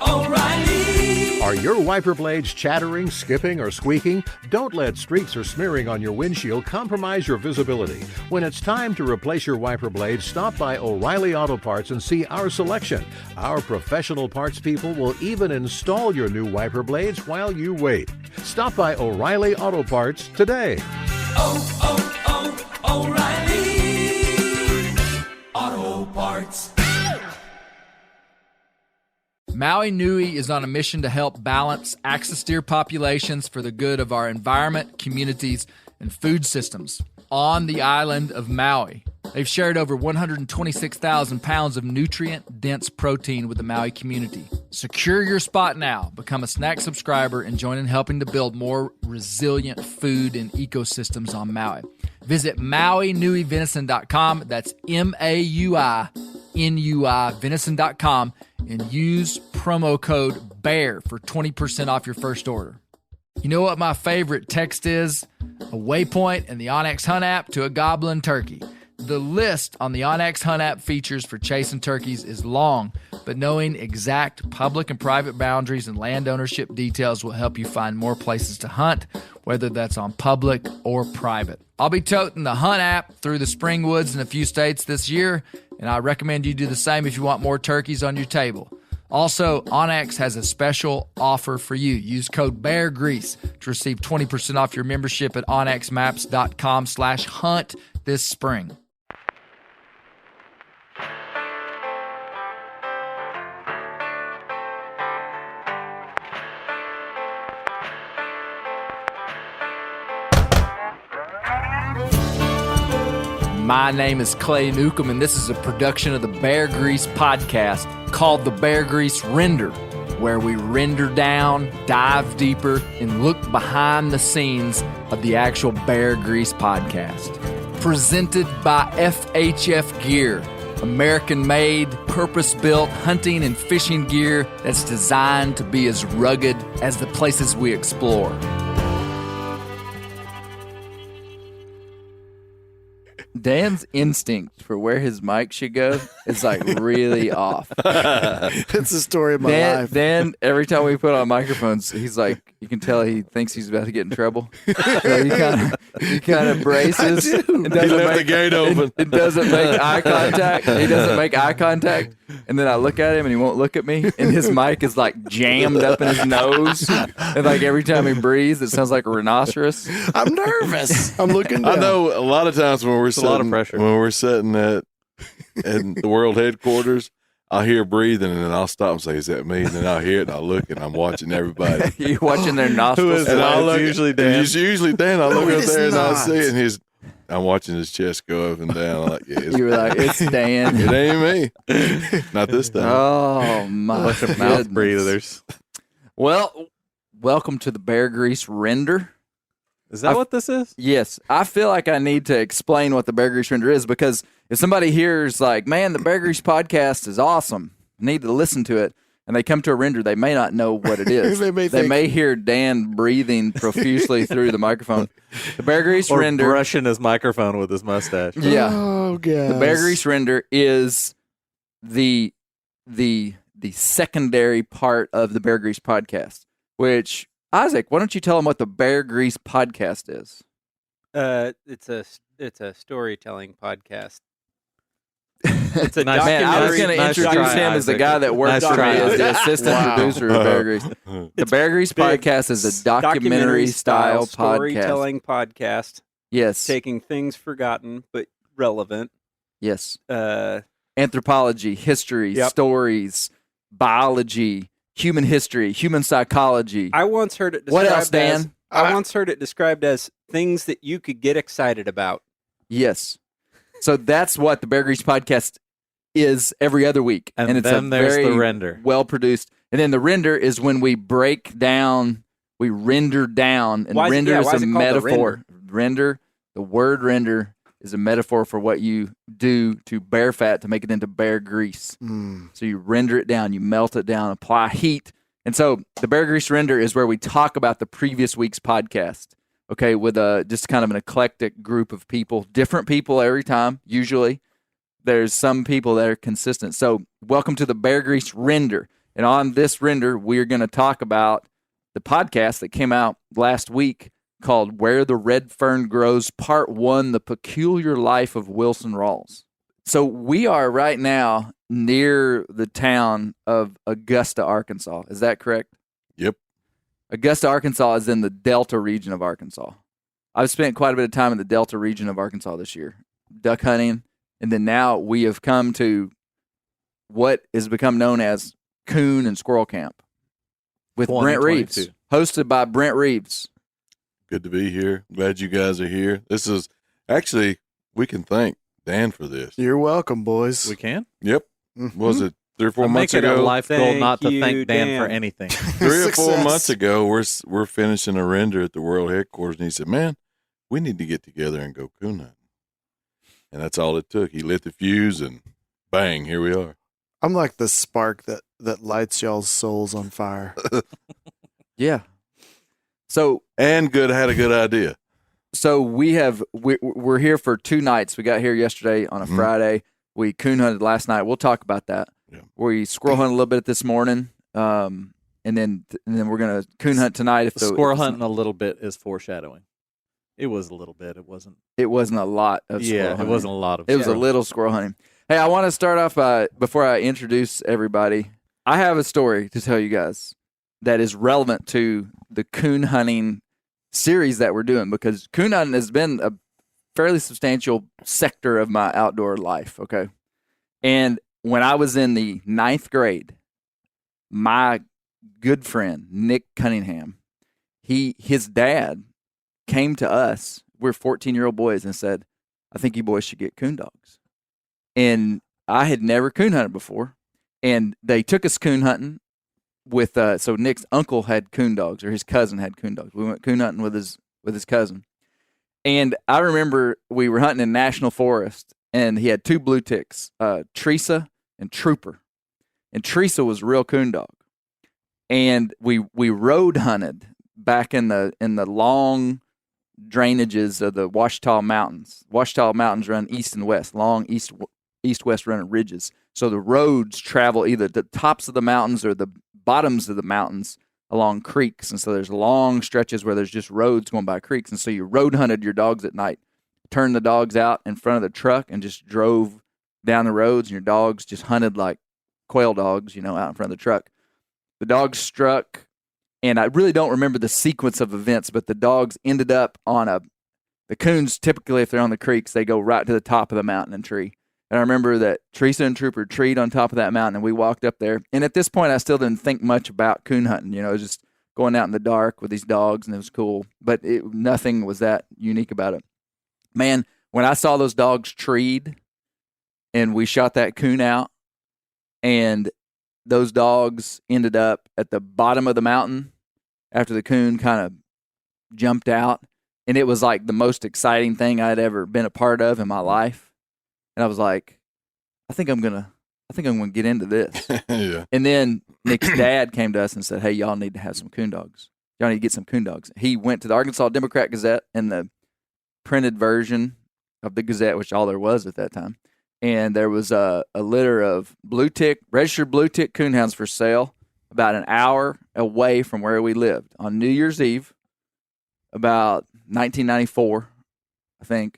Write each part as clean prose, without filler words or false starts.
O'Reilly. Are your wiper blades chattering, skipping, or squeaking? Don't let streaks or smearing on your windshield compromise your visibility. When it's time to replace your wiper blades, stop by O'Reilly Auto Parts and see our selection. Our professional parts people will even install your new wiper blades while you wait. Stop by O'Reilly Auto Parts today. O'Reilly Auto Parts. Maui Nui is on a mission to help balance axis deer populations for the good of our environment, communities, and food systems. On the island of Maui, they've shared over 126,000 pounds of nutrient-dense protein with the Maui community. Secure your spot now. Become a snack subscriber and join in helping to build more resilient food and ecosystems on Maui. Visit MauiNuiVenison.com. That's MAUINUI venison.com and use promo code BEAR for 20% off your first order. You know what my favorite text is? A waypoint in the onX Hunt app to a goblin turkey. The list on the onX Hunt app features for chasing turkeys is long, but knowing exact public and private boundaries and land ownership details will help you find more places to hunt, whether that's on public or private. I'll be toting the Hunt app through the spring woods in a few states this year, and I recommend you do the same if you want more turkeys on your table. Also, onX has a special offer for you. Use code BEARGREASE to receive 20% off your membership at onxmaps.com/hunt this spring. My name is Clay Newcomb, and this is a production of the Bear Grease podcast called the Bear Grease Render, where we render down, dive deeper, and look behind the scenes of the actual Bear Grease podcast. Presented by FHF Gear, American-made, purpose-built hunting and fishing gear that's designed to be as rugged as the places we explore. Dan's instinct for where his mic should go is like really off. It's the story of my life. Dan, every time we put on microphones, he's like, you can tell he thinks he's about to get in trouble. So he kind of braces. And he left the gate open. It doesn't make eye contact. He doesn't make eye contact. And then I look at him and he won't look at me. And his mic is like jammed up in his nose. And like every time he breathes, it sounds like a rhinoceros. I'm nervous. I'm looking down. I know a lot of times when we're sitting, a lot of pressure. When we're sitting at the world headquarters, I'll hear breathing and then I'll stop and say, "Is that me?" And then I'll hear it and I'll look and I'm watching everybody. You're watching their nostrils. And I look, usually Dan. It's usually Dan. I look No, up it is there and I not. see it, and I'm watching his chest go up and down. I'm like, yeah, You were like, it's Dan. it ain't me. Not this time. Oh, my Bunch of mouth goodness. breathers. Well, welcome to the Bear Grease Render. Is that what this is? Yes, I feel like I need to explain what the Bear Grease Render is, because if somebody hears like, man, the Bear Grease podcast is awesome, I need to listen to it, and they come to a render, they may not know what it is. They may hear Dan breathing profusely through the microphone. The Bear Grease Or Render. brushing his microphone with his mustache. Yeah. Oh, God. The Bear Grease Render is the secondary part of the Bear Grease podcast, which, Isaac, why don't you tell them what the Bear Grease podcast is? It's a storytelling podcast. It's a Nice. Man, I was documentary. going to Nice introduce try, him as the Isaac. guy that works Nice for me try, as the Isaac. assistant Wow. producer of Bear Grease. The Bear Grease Big podcast is a documentary style podcast. storytelling podcast, Yes. taking things forgotten but relevant. Yes. Uh, Anthropology, history, Yep. stories, biology, human history, human psychology. I once heard it What described else, Dan? as I once heard it described as things that you could get excited about. Yes. So that's what the Bear Grease podcast is every other week. And it's then a there's very the render. well produced. And then the render is when we break down, we render down, and Why is it- render yeah, is why is a it called the metaphor. Render, the word render is a metaphor for what you do to bear fat to make it into bear grease. So you render it down, you melt it down, apply heat. And so the Bear Grease Render is where we talk about the previous week's podcast, okay, with just kind of an eclectic group of people, different people every time, usually. there's some people that are consistent. So welcome to the Bear Grease Render. And on this render, we're going to talk about the podcast that came out last week called Where the Red Fern Grows, Part 1, The Peculiar Life of Wilson Rawls. So we are right now near the town of Augusta, Arkansas. Is that correct? Yep. Augusta, Arkansas is in the Delta region of Arkansas. I've spent quite a bit of time in the Delta region of Arkansas this year, duck hunting, and then now we have come to what has become known as Coon and Squirrel Camp with Brent Reaves, hosted by Brent Reaves. Good to be here. Glad you guys are here. This is actually, we can thank Dan for this. You're welcome, boys. We can? Yep. Was it 3 or 4 months Make it a ago? life goal not to Thank thank you, Dan for Dan. anything. 3 or 4 Success. months ago, we're finishing a render at the world headquarters, and he said, "Man, we need to get together and go coon hunting." And that's all it took. He lit the fuse, and bang, here we are. I'm like the spark that lights y'all's souls on fire. Yeah. So And had a good idea. we're here for 2 nights. We got here yesterday on a Friday. We coon hunted last night. We'll talk about that. Yeah. We squirrel hunted a little bit this morning, and then we're gonna coon hunt tonight. If The squirrel hunting a little bit is foreshadowing. It was a little bit. It wasn't. it wasn't a lot of squirrel Yeah, hunting. it wasn't a lot of. It was a squirrel. little squirrel hunting. Hey, I want to start off before I introduce everybody. I have a story to tell you guys that is relevant to the coon hunting series that we're doing, because coon hunting has been a fairly substantial sector of my outdoor life. Okay. And when I was in the 9th grade, my good friend, Nick Cunningham, his dad came to us, we're 14-year-old boys, and said, "I think you boys should get coon dogs." And I had never coon hunted before. And they took us coon hunting with, so Nick's uncle had coon dogs, or his cousin had coon dogs. We went coon hunting with his cousin. And I remember we were hunting in National Forest, and he had 2 blue ticks, Teresa and Trooper. And Teresa was a real coon dog. And we road hunted back in the long drainages of the Ouachita Mountains. Ouachita Mountains run east and west, long east-west running ridges. So the roads travel either the tops of the mountains or the bottoms of the mountains along creeks. And so there's long stretches where there's just roads going by creeks. And so you road hunted your dogs at night, turned the dogs out in front of the truck and just drove down the roads, and your dogs just hunted like quail dogs, out in front of the truck. The dogs struck, and I really don't remember the sequence of events, but the dogs ended up on the coons, typically if they're on the creeks, they go right to the top of the mountain and tree. And I remember that Teresa and Trooper treed on top of that mountain, and we walked up there. And at this point, I still didn't think much about coon hunting. It was just going out in the dark with these dogs, and it was cool. But nothing was that unique about it. Man, when I saw those dogs treed, and we shot that coon out, and those dogs ended up at the bottom of the mountain after the coon kind of jumped out, and it was like the most exciting thing I'd ever been a part of in my life. And I was like, I think I'm gonna get into this. Yeah. And then Nick's dad came to us and said, "Hey, y'all need to have some coon dogs. Y'all need to get some coon dogs." He went to the Arkansas Democrat-Gazette in the printed version of the Gazette, which all there was at that time. And there was a litter of registered blue tick coonhounds for sale about an hour away from where we lived on New Year's Eve, about 1994, I think.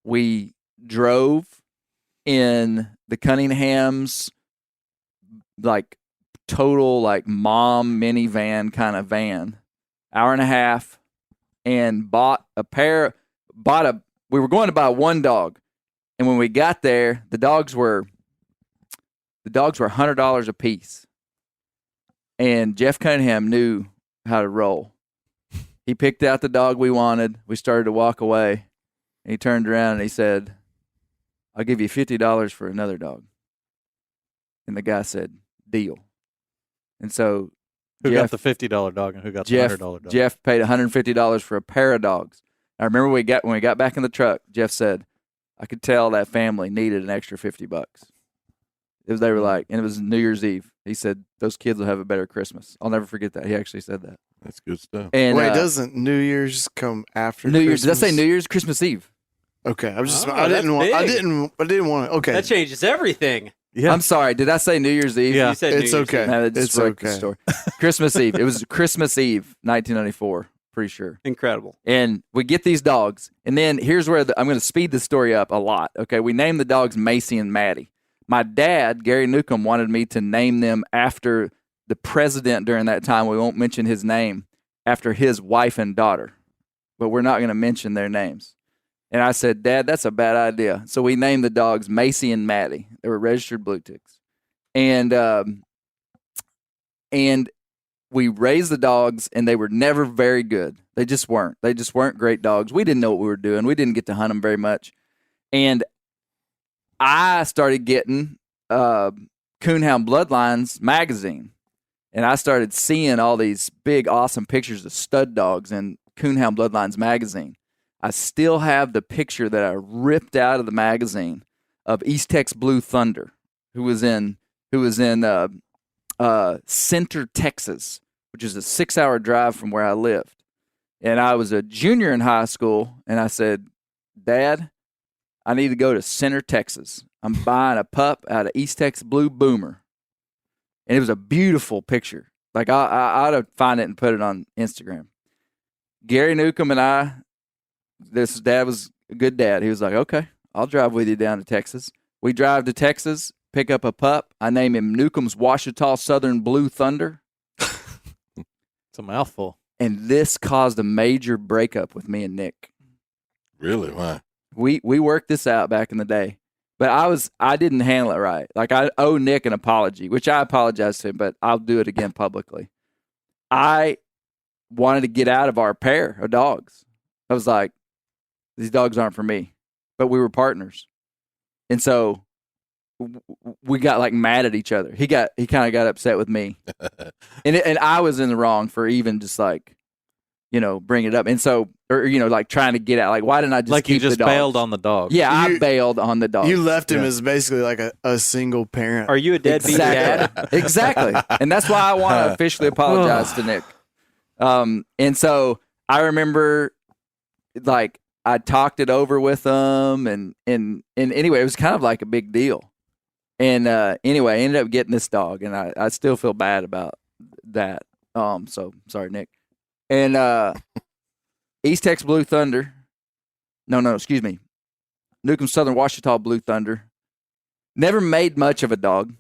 We drove in the Cunninghams, like total like mom minivan kind of van, hour and a half, and we were going to buy one dog. And when we got there, the dogs were $100 a piece. And Jeff Cunningham knew how to roll. He picked out the dog we wanted. We started to walk away. And he turned around and he said, "I'll give you $50 for another dog." And the guy said, "Deal." And so Who got the $50 dog and who got the $100 dog? Jeff paid $150 for a pair of dogs. I remember when we got back in the truck, Jeff said, "I could tell that family needed an extra $50." They were like, and it was New Year's Eve. He said, "Those kids will have a better Christmas." I'll never forget that. He actually said that. That's good stuff. And Wait, doesn't New Year's come after New Year's? Did I Christmas? say New Year's? Christmas Eve. Okay, I just Oh, I didn't that's want big. to. Okay, That changes everything. Yeah. I'm sorry. Did I say New Year's Eve? Yeah. You said New it's Year's okay. Eve. No, that just It's wrecked the okay. story. Christmas Eve. It was Christmas Eve, 1994. Pretty sure. Incredible. And we get these dogs, and then here's where I'm going to speed the story up a lot. Okay, we named the dogs Macy and Maddie. My dad, Gary Newcomb, wanted me to name them after the president during that time. We won't mention his name, after his wife and daughter, but we're not going to mention their names. And I said, Dad, that's a bad idea. So we named the dogs Macy and Maddie. They were registered blue ticks, and we raised the dogs, and they were never very good. They just weren't. They just weren't great dogs. We didn't know what we were doing. We didn't get to hunt them very much. And I started getting Coonhound Bloodlines magazine, and I started seeing all these big, awesome pictures of stud dogs in Coonhound Bloodlines magazine. I still have the picture that I ripped out of the magazine of East Tex Blue Thunder, who was in Center, Texas, which is a 6-hour drive from where I lived. And I was a junior in high school, and I said, Dad, I need to go to Center, Texas. I'm buying a pup out of East Tex Blue Boomer. And it was a beautiful picture. Like, I ought to find it and put it on Instagram. Gary Newcomb and I, this dad was a good dad. He was like, okay, I'll drive with you down to Texas. We drive to Texas, pick up a pup. I name him Newcomb's Ouachita Southern Blue Thunder. It's a mouthful. And this caused a major breakup with me and Nick. Really? Why? We worked this out back in the day, but I didn't handle it right. Like, I owe Nick an apology, which I apologize to him, but I'll do it again publicly. I wanted to get out of our pair of dogs. I was like, these dogs aren't for me, but we were partners. And so we got like mad at each other. He kind of got upset with me, and I was in the wrong for even just like, bring it up. And so, or like trying to get out. Like, why didn't I just Like keep you just the dogs? bailed on the dog. Yeah, I bailed on the dogs. You left him Yeah. as basically like a single parent. Are you a deadbeat dad? Exactly. And that's why I want to officially apologize to Nick. And so I remember, like, I talked it over with him, and anyway, it was kind of like a big deal. And anyway, I ended up getting this dog, and I still feel bad about that. So sorry, Nick. And East Tex Blue Thunder. No, excuse me. Newcomb Southern Ouachita Blue Thunder. Never made much of a dog,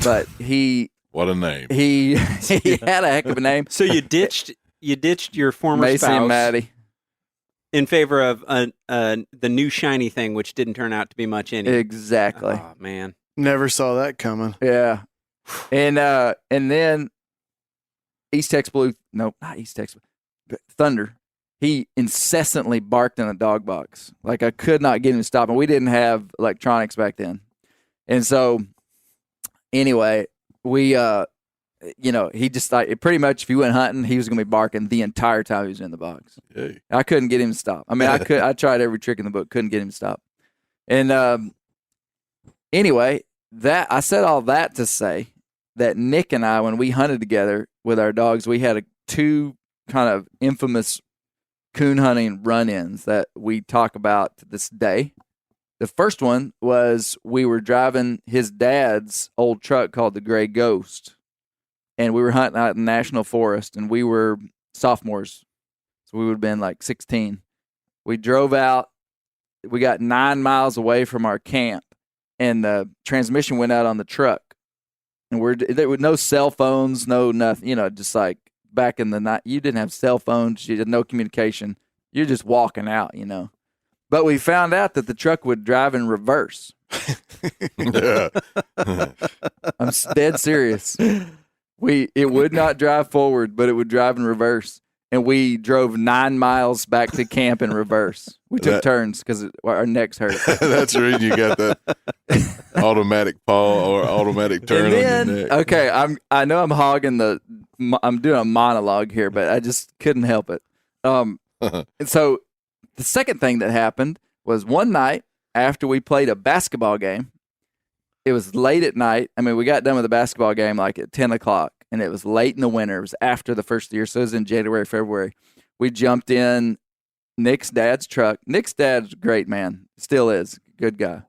but he What a name. he had a heck of a name. So you ditched your former Macy spouse and Maddie. in favor of the new shiny thing, which didn't turn out to be much anyway. Exactly. Oh man. Never saw that coming. Yeah. And then East Tex Blue, no, not East Tex, but Thunder, he incessantly barked in a dog box. Like, I could not get him to stop. And we didn't have electronics back then. And so anyway, we, he just like, pretty much if he went hunting, he was going to be barking the entire time he was in the box. Hey. I couldn't get him to stop. I mean, I tried every trick in the book, couldn't get him to stop. And anyway, I said all that to say that Nick and I, when we hunted together with our dogs, we had two kind of infamous coon hunting run-ins that we talk about to this day. The first one was we were driving his dad's old truck called the Gray Ghost, and we were hunting out in the National Forest, and we were sophomores, so we would have been like 16. We drove out. We got 9 miles away from our camp, and the transmission went out on the truck. And there were no cell phones, no nothing, just like back in the night. You didn't have cell phones, you had no communication. You're just walking out, But we found out that the truck would drive in reverse. I'm dead serious. It would not drive forward, but it would drive in reverse. And we drove 9 miles back to camp in reverse. We took turns because our necks hurt. That's the reason you got that automatic paw or automatic turn on your neck. Okay, I know I'm hogging I'm doing a monologue here, but I just couldn't help it. And so the second thing that happened was one night after we played a basketball game. It was late at night. I mean, we got done with the basketball game like at 10 o'clock, and it was late in the winter. It was after the first year, so it was in January, February. We jumped in Nick's dad's truck. Nick's dad's a great man. Still is. Good guy.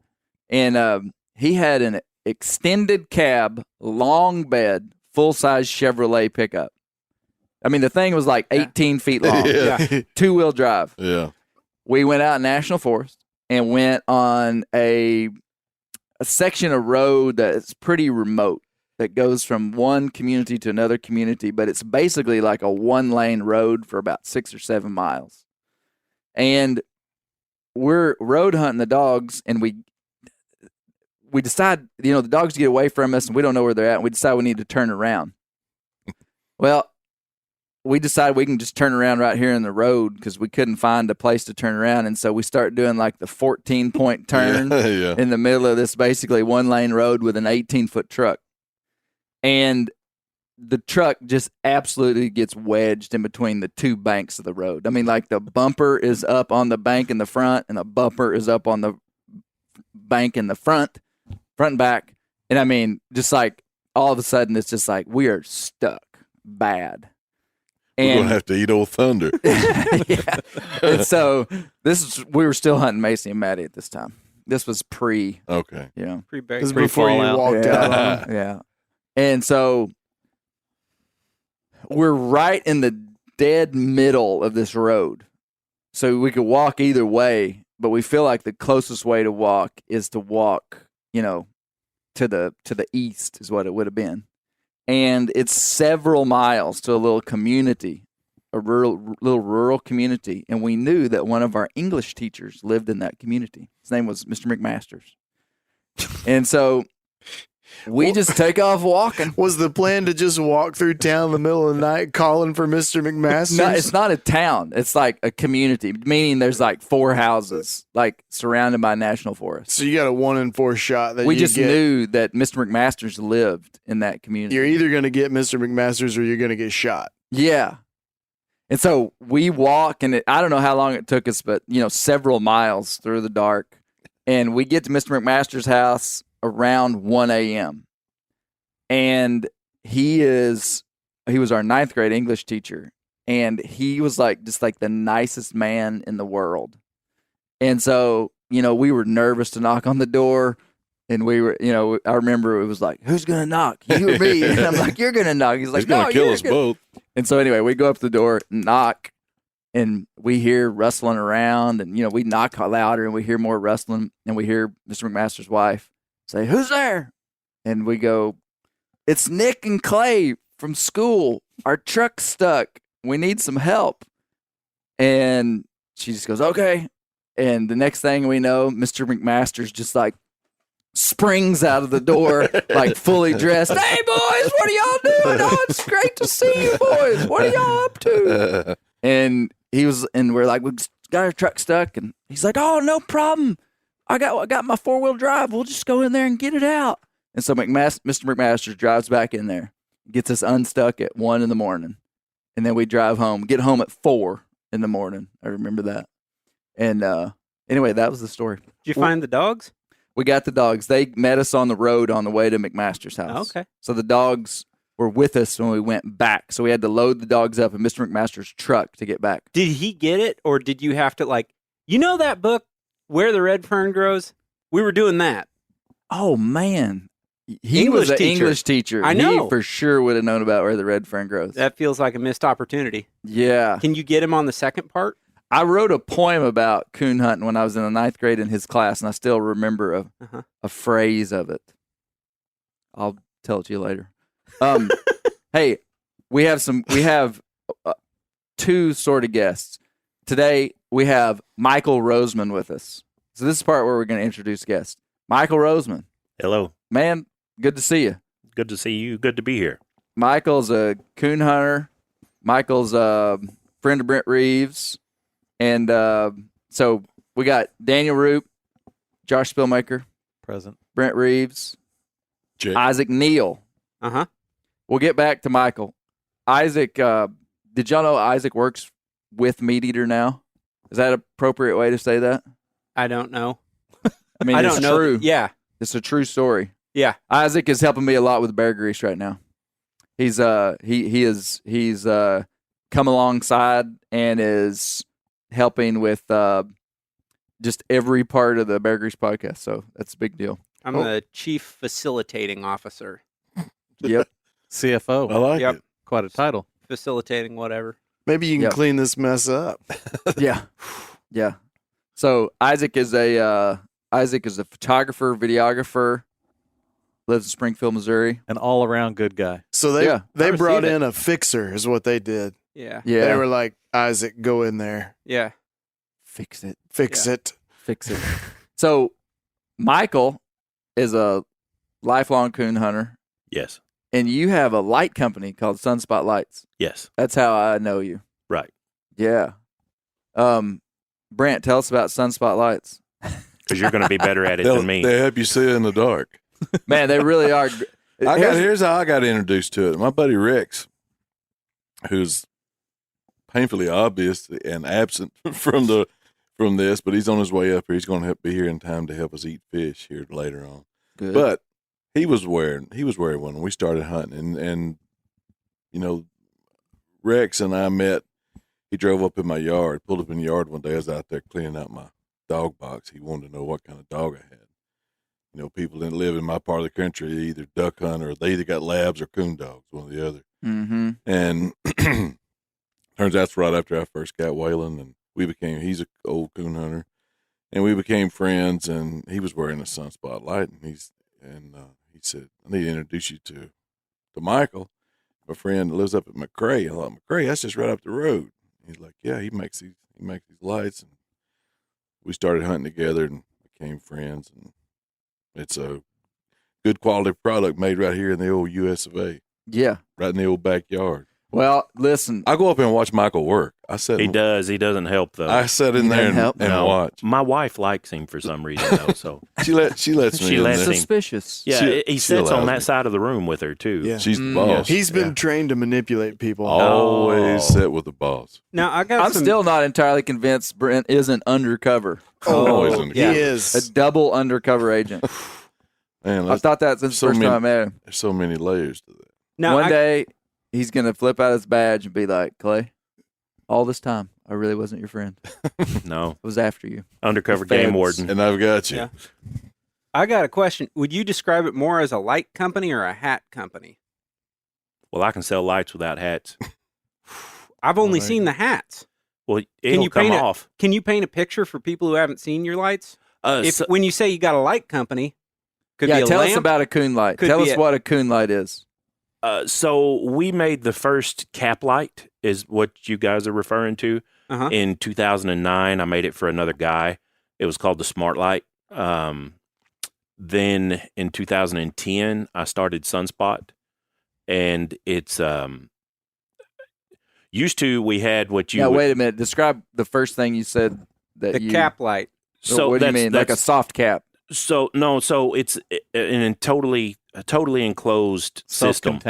And he had an extended cab, long bed, full-size Chevrolet pickup. I mean, the thing was like 18 feet long. Yeah. Two-wheel drive. Yeah. We went out in National Forest and went on a section of road that's pretty remote that goes from one community to another community, but it's basically like a one-lane road for about 6 or 7 miles. And we're road hunting the dogs, and we decide, the dogs get away from us, and we don't know where they're at, and we decide we need to turn around. Well, we decide we can just turn around right here in the road because we couldn't find a place to turn around. And so we start doing like the 14-point turn in the middle of this basically one-lane road with an 18-foot truck. And the truck just absolutely gets wedged in between the two banks of the road. I mean, like the bumper is up on the bank in the front and the bumper is up on the bank in the front and back. And I mean, just like all of a sudden it's just like we are stuck bad. We're going to have to eat Old Thunder. Yeah. And so we were still hunting Macy and Maddie at this time. This was pre. Okay. Pre-bear. This is before you walked out on them. Yeah. And so we're right in the dead middle of this road. So we could walk either way, but we feel like the closest way to walk is to walk, to the east is what it would have been. And it's several miles to a little community, a little rural community. And we knew that one of our English teachers lived in that community. His name was Mr. McMasters. And so we just take off walking. Was the plan to just walk through town in the middle of the night calling for Mr. McMasters? No, it's not a town. It's like a community, meaning there's like 4 houses, like surrounded by national forest. So you got a 1 in 4 shot that we just knew that Mr. McMasters lived in that community. You're either going to get Mr. McMasters or you're going to get shot. Yeah. And so we walk, and I don't know how long it took us, but, several miles through the dark. And we get to Mr. McMasters' house around 1 a.m. And he was our 9th grade English teacher. And he was just like the nicest man in the world. And so, we were nervous to knock on the door. And we were, I remember it was like, who's going to knock? You or me? And I'm like, you're going to knock. He's like, going to kill us both. And so anyway, we go up to the door, knock, and we hear rustling around. And, we knock louder and we hear more rustling. And we hear Mr. McMaster's wife say, who's there? And we go, it's Nick and Clay from school. Our truck's stuck. We need some help. And she just goes, okay. And the next thing we know, Mr. McMaster's just like springs out of the door, like fully dressed. Hey, boys, what are y'all doing? Oh, it's great to see you, boys. What are y'all up to? And we're like, we got our truck stuck. And he's like, oh, no problem. I got my 4-wheel drive. We'll just go in there and get it out. And so Mr. McMasters drives back in there, gets us unstuck at 1 a.m. And then we drive home, get home at 4 a.m. I remember that. And anyway, that was the story. Did you find the dogs? We got the dogs. They met us on the road on the way to McMaster's house. Okay. So the dogs were with us when we went back. So we had to load the dogs up in Mr. McMaster's truck to get back. Did he get it, or did you have to that book, Where the Red Fern Grows? We were doing that. Oh, man. He was an English teacher. I know. He for sure would have known about Where the Red Fern Grows. That feels like a missed opportunity. Yeah. Can you get him on the second part? I wrote a poem about coon hunting when I was in the 9th grade in his class, and I still remember a phrase of it. I'll tell it to you later. Hey, we have 2 sort of guests. Today, we have Michael Rosamond with us. So this is the part where we're going to introduce guests. Michael Rosamond. Hello. Man, good to see you. Good to see you. Good to be here. Michael's a coon hunter. Michael's a friend of Brent Reaves. And so we got Daniel Roop, Josh Spillmaker, Present. Brent Reaves, Jake. Isaac Neal. Uh-huh. We'll get back to Michael. Isaac, did y'all know Isaac works with Meat Eater now? Is that an appropriate way to say that? I don't know. I mean, I it's don't know. true. Yeah. It's a true story. Yeah. Isaac is helping me a lot with bear grease right now. He's come alongside and is helping with just every part of the Bear Grease podcast. So that's a big deal. I'm the chief facilitating officer. Yep. CFO. I like Yep. it. Quite a title. Facilitating whatever. Maybe you can Yep. clean this mess up. Yeah. Yeah. So Isaac is a photographer, videographer, lives in Springfield, Missouri. An all-around good guy. So they Yeah, they I brought received in a fixer, is what they did. Yeah. Yeah. They were like, Isaac, go in there, Yeah. Fix it. fix it. Fix it. So Michael is a lifelong coon hunter, Yes. and you have a light company called Sunspot Lights. Yes. That's how I know you. Right. Yeah. Brent, tell us about Sunspot Lights. Because you're going to be better at it than me. They help you see in the dark. Man, they really are. Here's how I got introduced to it. My buddy Rex, who's painfully obvious and absent from this, but he's on his way up here. He's going to be here in time to help us eat fish here later on. Good. But he was wearing one when we started hunting, and you know, Rex and I met. He drove up in my yard, pulled up in the yard one day. I was out there cleaning out my dog box. He wanted to know what kind of dog I had. You know, people didn't live in my part of the country. They either duck hunt or they either got labs or coon dogs, one or the other. Mm-hmm. And turns out it's right after I first got Waylon, and he's an old coon hunter, and we became friends. And he was wearing a Sunspot Light, and he said, I need to introduce you to Michael, my friend that lives up at McCrae. I thought, McCrae, that's just right up the road. He's like, yeah, he makes these lights, and we started hunting together and became friends. And it's a good quality product made right here in the old US of A, Yeah. right in the old backyard. Well, listen. I go up and watch Michael work. He does. He doesn't help, though. I sat in He there doesn't help? and No. watch. My wife likes him for some reason, though. So She lets me. She in lets there. him. Suspicious. yeah, She he sits allows on me. that side of the room with her too. Yeah. She's the boss. He's been trained to manipulate people. Always sit with the boss. Now I got I'm some. still not entirely convinced Brent isn't undercover. Always in the He yeah. A is. double undercover agent. Man, I thought that since the so first many- time I met him. there's so many layers to that. Now One day, he's going to flip out his badge and be like, Clay, all this time, I really wasn't your friend. No, I was after you. undercover The game feds. warden. And I've got you. Yeah. I got a question. Would you describe it more as a light company or a hat company? Well, I can sell lights without hats. I've only seen the hats. Well, it'll you come paint it- off. Can you paint a picture for people who haven't seen your lights? If So- when you say you got a light company, could be Yeah, a tell lamp. us about a coon light. Could Tell be us a- what a coon light is. So we made the first cap light, is what you guys are referring to. Uh-huh. In 2009, I made it for another guy. It was called the Smart Light. Then in 2010, I started Sunspot, and it's used to we had what you Now, would- wait a minute. Describe the first thing you said that The you. cap light. So what do you that's- mean? Like a that's- soft cap? So no, so it's a totally enclosed system,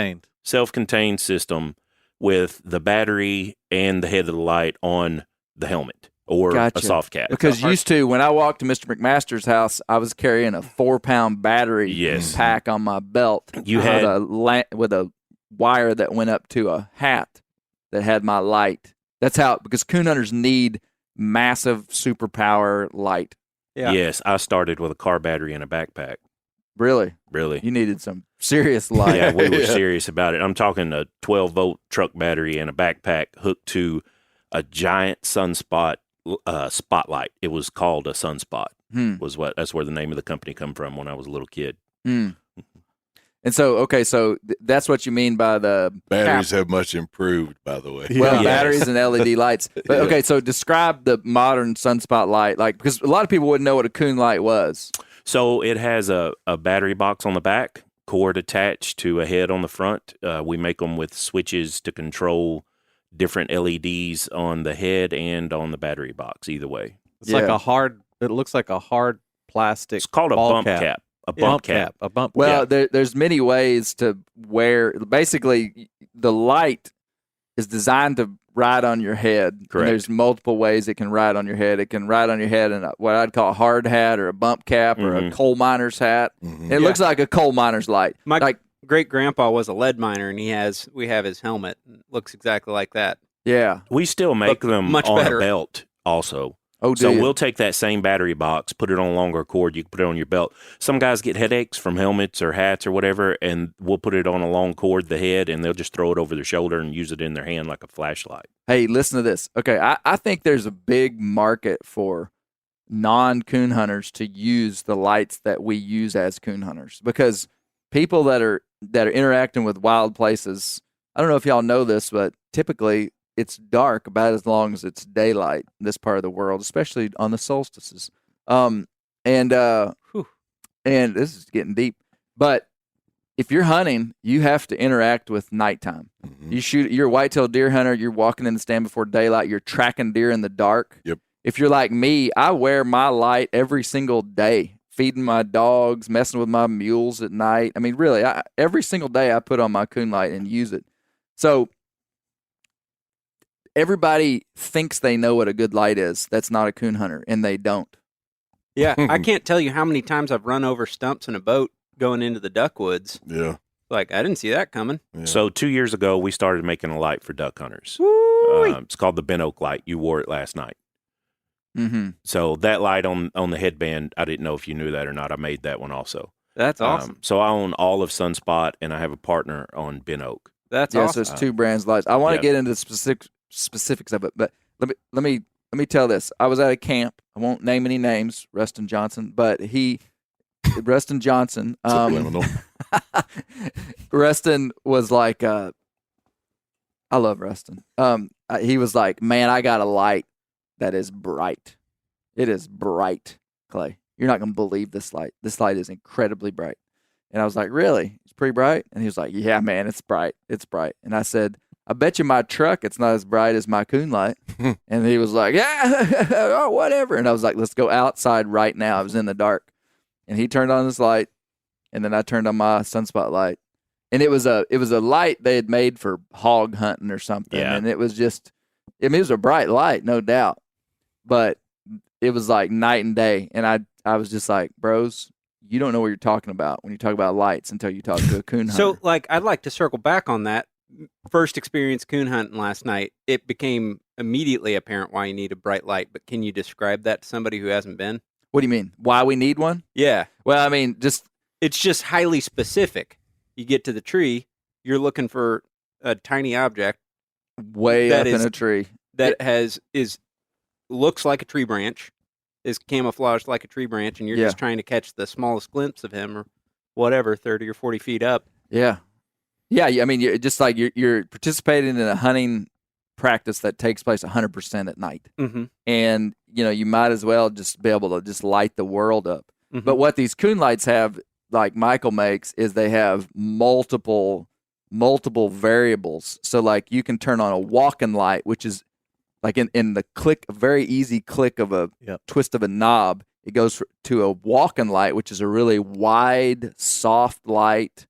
self-contained system with the battery and the head of the light on the helmet or Gotcha. a soft cap. Because used to, when I walked to Mr. McMaster's house, I was carrying a 4-pound battery Yes. pack on my belt. You with had- with a wire that went up to a hat that had my light. That's how, because coon hunters need massive superpower light. Yeah. Yes, I started with a car battery and a backpack. Really, Really. you needed some serious light. Yeah, we were Yeah. serious about it. I'm talking a 12-volt truck battery and a backpack hooked to a giant Sunspot spotlight. It was called a Sunspot. That's where the name of the company come from when I was a little kid. Hmm. And so, okay, so that's what you mean by the Batteries cap. have much improved, by the way. Well, Yes. batteries and LED lights. But Yeah. okay, so describe the modern Sunspot light, like, because a lot of people wouldn't know what a coon light was. So it has a battery box on the back, cord attached to a head on the front. We make them with switches to control different LEDs on the head and on the battery box, either way. It's like Yeah. it looks like a hard plastic. It's called a ball bump cap. A Yeah. bump cap. A bump Well, cap. there's many ways to wear. Basically, the light is designed to ride on your head. And Correct. there's multiple ways it can ride on your head. It can ride on your head in what I'd call a hard hat or a bump cap or a Mhm. coal miner's hat. Mhm. It looks like a coal miner's light. My like, great grandpa was a lead miner, and we have his helmet. It looks exactly like that. yeah. We still make But them much on better. a belt also. Oh, So dude. we'll take that same battery box, put it on a longer cord. You can put it on your belt. Some guys get headaches from helmets or hats or whatever, and we'll put it on a long cord, the head, and they'll just throw it over their shoulder and use it in their hand like a flashlight. Hey, listen to this. Okay, I think there's a big market for non-coon hunters to use the lights that we use as coon hunters, because people that are interacting with wild places, I don't know if y'all know this, but typically it's dark about as long as it's daylight in this part of the world, especially on the solstices. And this is getting deep. But if you're hunting, you have to interact with nighttime. Mm-hmm. You're a whitetail deer hunter, you're walking in the stand before daylight, you're tracking deer in the dark. Yep. If you're like me, I wear my light every single day, feeding my dogs, messing with my mules at night. I mean, really, every single day I put on my coon light and use it. So everybody thinks they know what a good light is. That's not a coon hunter, and they don't. Yeah, I can't tell you how many times I've run over stumps in a boat going into the duck woods. Yeah. Like, I didn't see that coming. Yeah. So 2 years ago, we started making a light for duck hunters. It's called the Ben Oak light. You wore it last night. Mm-hmm. So that light on the headband, I didn't know if you knew that or not. I made that one also. That's awesome. So I own all of Sunspot, and I have a partner on Ben Oak. That's awesome. awesome. So it's two brands lights. I want to get into the specifics of it, but let me tell this. I was at a camp. I won't name any names, Rustin Johnson, but Rustin Johnson. Rustin was like, I love Rustin. He was like, man, I got a light that is bright. It is bright, Clay. You're not going to believe this light. This light is incredibly bright. And I was like, really? It's pretty bright? And he was like, yeah, man, it's bright. It's bright. And I said, I bet you my truck it's not as bright as my coon light. And he was like, yeah, oh, whatever. And I was like, let's go outside right now. I was in the dark. And he turned on his light, and then I turned on my Sunspot light. And it was a light they had made for hog hunting or something. Yeah. And it was just, it was a bright light, no doubt. But it was like night and day. And I was just like, bros, you don't know what you're talking about when you talk about lights until you talk to a coon hunter. So, like, I'd like to circle back on that. First experience coon hunting last night, it became immediately apparent why you need a bright light. But can you describe that to somebody who hasn't been? What do you mean? Why we need one? Yeah. Well, I mean, it's just highly specific. You get to the tree, you're looking for a tiny object way up in a tree that looks like a tree branch, is camouflaged like a tree branch, and you're just trying to catch the smallest glimpse of him or whatever, 30 or 40 feet up. Yeah. Yeah, I mean, you're just like you're participating in a hunting practice that takes place 100% at night. Mm-hmm. And, you might as well just be able to just light the world up. Mm-hmm. But what these coon lights have, like Michael makes, is they have multiple variables. So, like, you can turn on a walking light, which is like in the click, a very easy click of a twist of a knob. It goes to a walking light, which is a really wide, soft light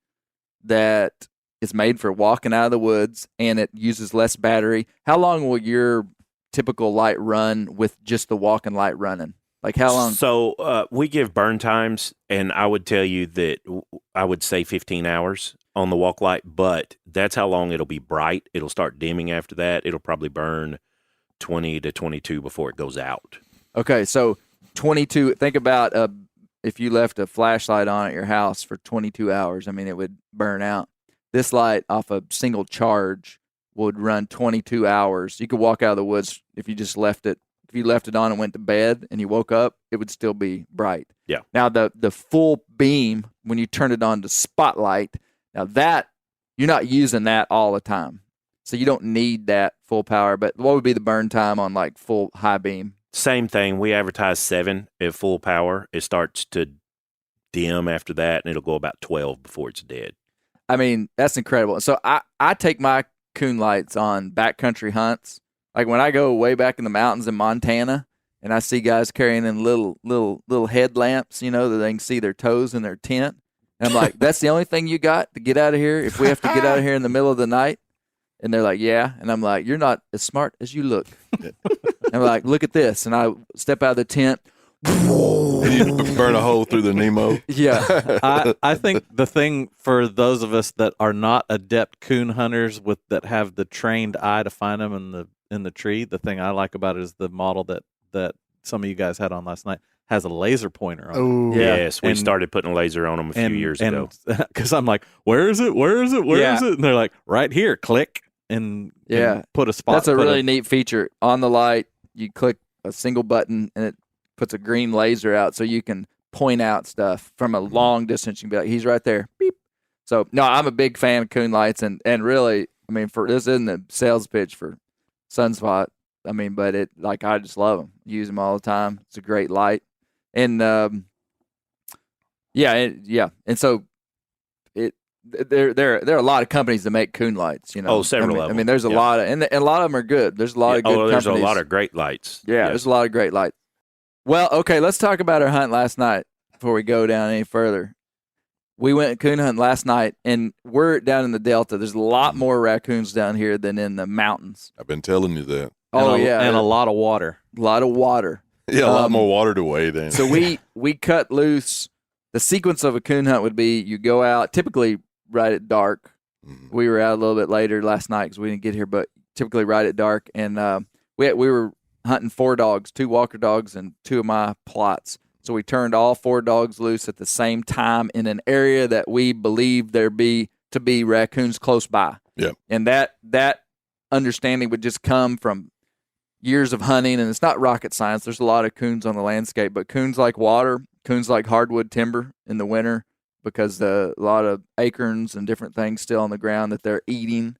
that is made for walking out of the woods, and it uses less battery. How long will your typical light run with just the walking light running? Like, how long? So we give burn times, and I would tell you that I would say 15 hours on the walk light, but that's how long it'll be bright. It'll start dimming after that. It'll probably burn 20 to 22 before it goes out. Okay, so 22. Think about if you left a flashlight on at your house for 22 hours. I mean, it would burn out. This light off a single charge would run 22 hours. You could walk out of the woods if you just left it. If you left it on and went to bed and you woke up, it would still be bright. Yeah. Now, the full beam, when you turn it on to spotlight, now that, you're not using that all the time. So you don't need that full power. But what would be the burn time on, like, full high beam? Same thing. We advertise 7 at full power. It starts to dim after that, and it'll go about 12 before it's dead. I mean, that's incredible. So I take my coon lights on backcountry hunts. Like, when I go way back in the mountains in Montana and I see guys carrying in little headlamps, that they can see their toes in their tent. And I'm like, that's the only thing you got to get out of here if we have to get out of here in the middle of the night? And they're like, yeah. And I'm like, you're not as smart as you look. And I'm like, look at this. And I step out of the tent. And you burn a hole through the Nemo. Yeah. I think the thing for those of us that are not adept coon hunters that have the trained eye to find them and in the tree. The thing I like about it is the model that some of you guys had on last night has a laser pointer on it. Oh, Yes, we And- started putting a laser on them a few years ago. Because I'm like, where is it? Where is it? Where is it? And they're like, right here, click and put a spot. That's a really neat feature. On the light, you click a single button and it puts a green laser out so you can point out stuff from a long distance. You can be like, he's right there. Beep. So, no, I'm a big fan of Coon Lights. And really, I mean, for this isn't a sales pitch for Sunspot. I mean, but I just love them. Use them all the time. It's a great light. And, And so there are a lot of companies that make Coon Lights, you know. Oh, several of them. I mean, there's a lot of, and a lot of them are good. There's a lot of good companies. There's a lot of great lights. Yeah, there's a lot of great lights. Well, okay, let's talk about our hunt last night before we go down any further. We went coon hunting last night, and we're down in the Delta. There's a lot more raccoons down here than in the mountains. I've been telling you that. And a lot of water. A lot of water. Yeah, a lot more water to wade in. So we cut loose. The sequence of a coon hunt would be you go out, typically right at dark. Mhm. We were out a little bit later last night because we didn't get here, but typically right at dark. And we were hunting 4 dogs, 2 walker dogs and 2 of my plots. So we turned all 4 dogs loose at the same time in an area that we believed there to be raccoons close by. Yep. And that understanding would just come from years of hunting, and it's not rocket science. There's a lot of coons on the landscape, but coons like water, coons like hardwood timber in the winter because a lot of acorns and different things still on the ground that they're eating.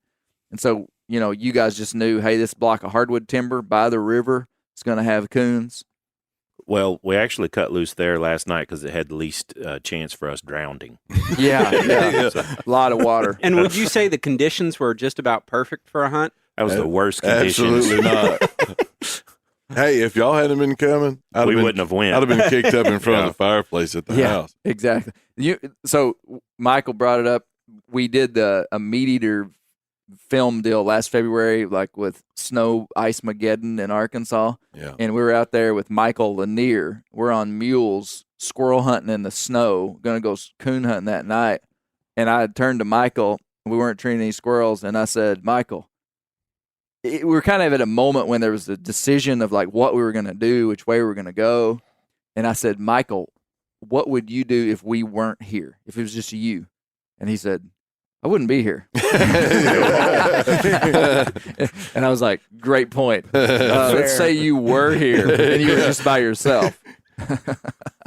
And so, you guys just knew, hey, this block of hardwood timber by the river is going to have coons. Well, we actually cut loose there last night because it had the least chance for us drowning. Yeah. A lot of water. And would you say the conditions were just about perfect for a hunt? That was the worst conditions. Absolutely not. Hey, if y'all hadn't been coming, We wouldn't have went. I'd have been kicked up in front of the fireplace at the house. Exactly. So Michael brought it up. We did a meat eater film deal last February, like with Snow Ice Mageddon in Arkansas. Yeah. And we were out there with Michael Lanier. We're on mules, squirrel hunting in the snow, going to go coon hunting that night. And I turned to Michael. We weren't treating any squirrels. And I said, Michael, we were kind of at a moment when there was a decision of like what we were going to do, which way we were going to go. And I said, Michael, what would you do if we weren't here, if it was just you? And he said, I wouldn't be here. And I was like, great point. Let's say you were here and you were just by yourself.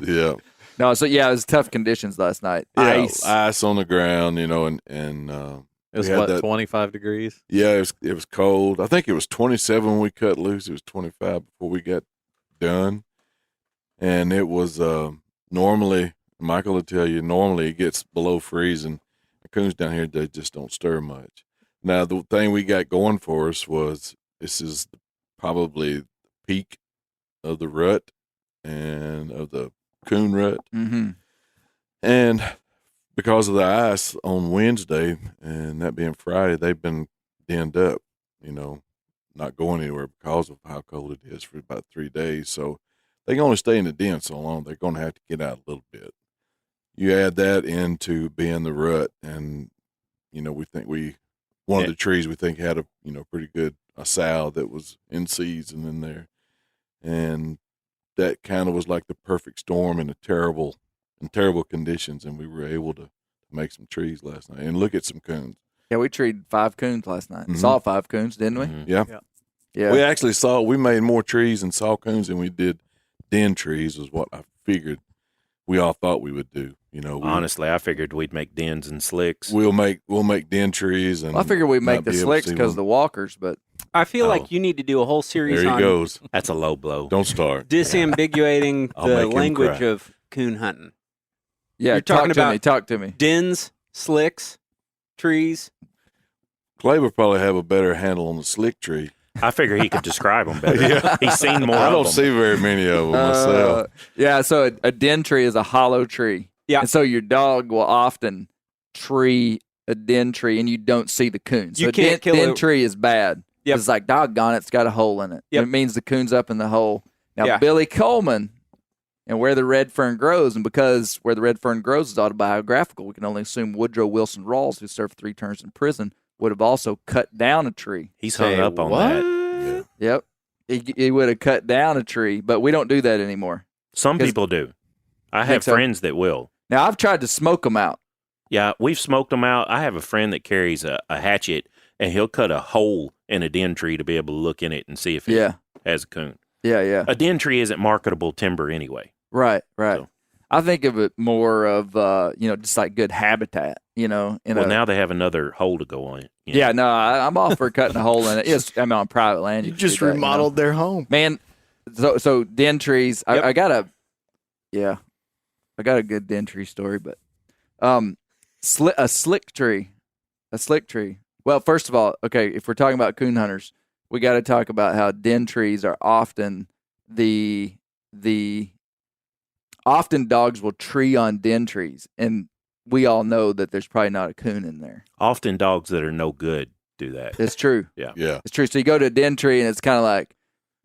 Yeah. No, so yeah, it was tough conditions last night. Yeah, ice on the ground, and It was we had 25 degrees? Yeah, it was cold. I think it was 27 when we cut loose. It was 25 before we got done. And it was normally, Michael will tell you, normally it gets below freezing. The coons down here, they just don't stir much. Now, the thing we got going for us was this is probably the peak of the rut and of the coon rut. Mm-hmm. And because of the ice on Wednesday and that being Friday, they've been denned up, not going anywhere because of how cold it is for about 3 days. So they can only stay in the den so long. They're going to have to get out a little bit. You add that into being the rut, and, we think one of the trees we think had a, pretty good a sow that was in season in there. And that kind of was like the perfect storm in terrible conditions, and we were able to make some trees last night and look at some coons. Yeah, we treed 5 coons last night. Mhm. Saw 5 coons, didn't we? Mhm. Yeah. Yeah. We actually we made more trees and saw coons than we did den trees, is what I figured we all thought we would do. Honestly, I figured we'd make dens and slicks. We'll make den trees, and I figured we'd make not the be able to slicks see because one. the walkers, but I feel Oh. like you need to do a whole series There he on goes. That's a low blow. Don't start. disambiguating I'll the make him language cry. of coon hunting. yeah, You're talk talking to me. about- Talk to me. Dens, slicks, trees. Clay would probably have a better handle on the slick tree. I figure he could describe them better. He's seen more I of don't them. see very many of them myself. Yeah, so a den tree is a hollow tree. Yeah. And so your dog will often tree a den tree and you don't see the coon. So You a can't kill den it. tree is bad. Yep. It's like, doggone it, it's got a hole in it. Yep. It means the coon's up in the hole. Now, Yeah. Billy Coleman and Where the Red Fern Grows, and because Where the Red Fern Grows is autobiographical, we can only assume Woodrow Wilson Rawls, who served 3 terms in prison, would have also cut down a tree. He's hung Say up on what? that Yep. He would have cut down a tree, but we don't do that anymore. Some people do. I have friends that will. Now, I've tried to smoke them out. Yeah, we've smoked them out. I have a friend that carries a hatchet, and he'll cut a hole in a den tree to be able to look in it and see if it has a coon. Yeah. A den tree isn't marketable timber anyway. Right. So. I think of it more of, just like good habitat, Now they have another hole to go on it. Yeah, no, I'm all for cutting a hole in it. Yes, I'm on private land. You just remodeled their home. Man, so den trees, yep. I got a good den tree story, but a slick tree. Well, first of all, okay, if we're talking about coon hunters, we got to talk about how den trees are often often dogs will tree on den trees, and we all know that there's probably not a coon in there. Often dogs that are no good do that. It's true. Yeah. It's true. So you go to a den tree, and it's kind of like,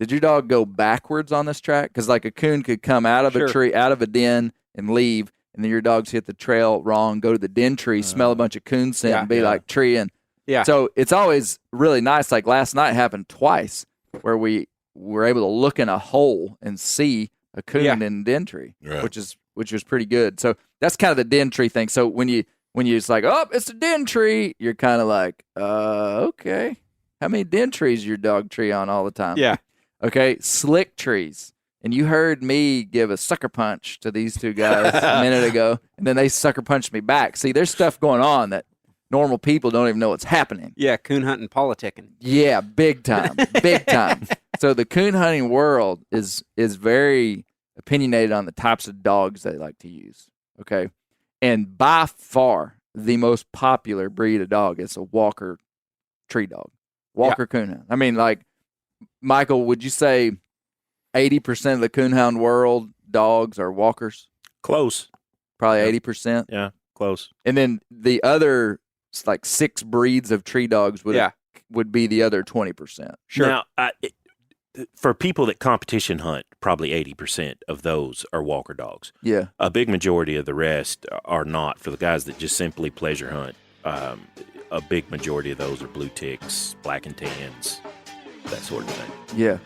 did your dog go backwards on this track? Because like a coon could come out of a tree, out of a den, and leave, and then your dog's hit the trail wrong, go to the den tree, smell a bunch of coon scent, and be like treeing. Yeah. So it's always really nice. Like last night happened twice where we were able to look in a hole and see a coon in den tree, which was pretty good. So that's kind of the den tree thing. So when you it's like, oh, it's a den tree, you're kind of like, okay. How many den trees your dog tree on all the time? Yeah. Okay, slick trees. And you heard me give a sucker punch to these two guys a minute ago, and then they sucker punched me back. See, there's stuff going on that normal people don't even know what's happening. Yeah, coon hunting, politicking. Yeah, big time. So the coon hunting world is very opinionated on the types of dogs they like to use. Okay, and by far the most popular breed of dog is a Walker tree dog, Walker coonhound. I mean, like Michael, would you say 80% of the coonhound world dogs are Walkers? Close, probably 80%. Yeah, close. And then the other like 6 breeds of tree dogs would be the other 20%. Sure. Now, for people that competition hunt, probably 80% of those are Walker dogs. Yeah. A big majority of the rest are not. For the guys that just simply pleasure hunt, a big majority of those are blue ticks, black and tans, that sort of thing. Yeah.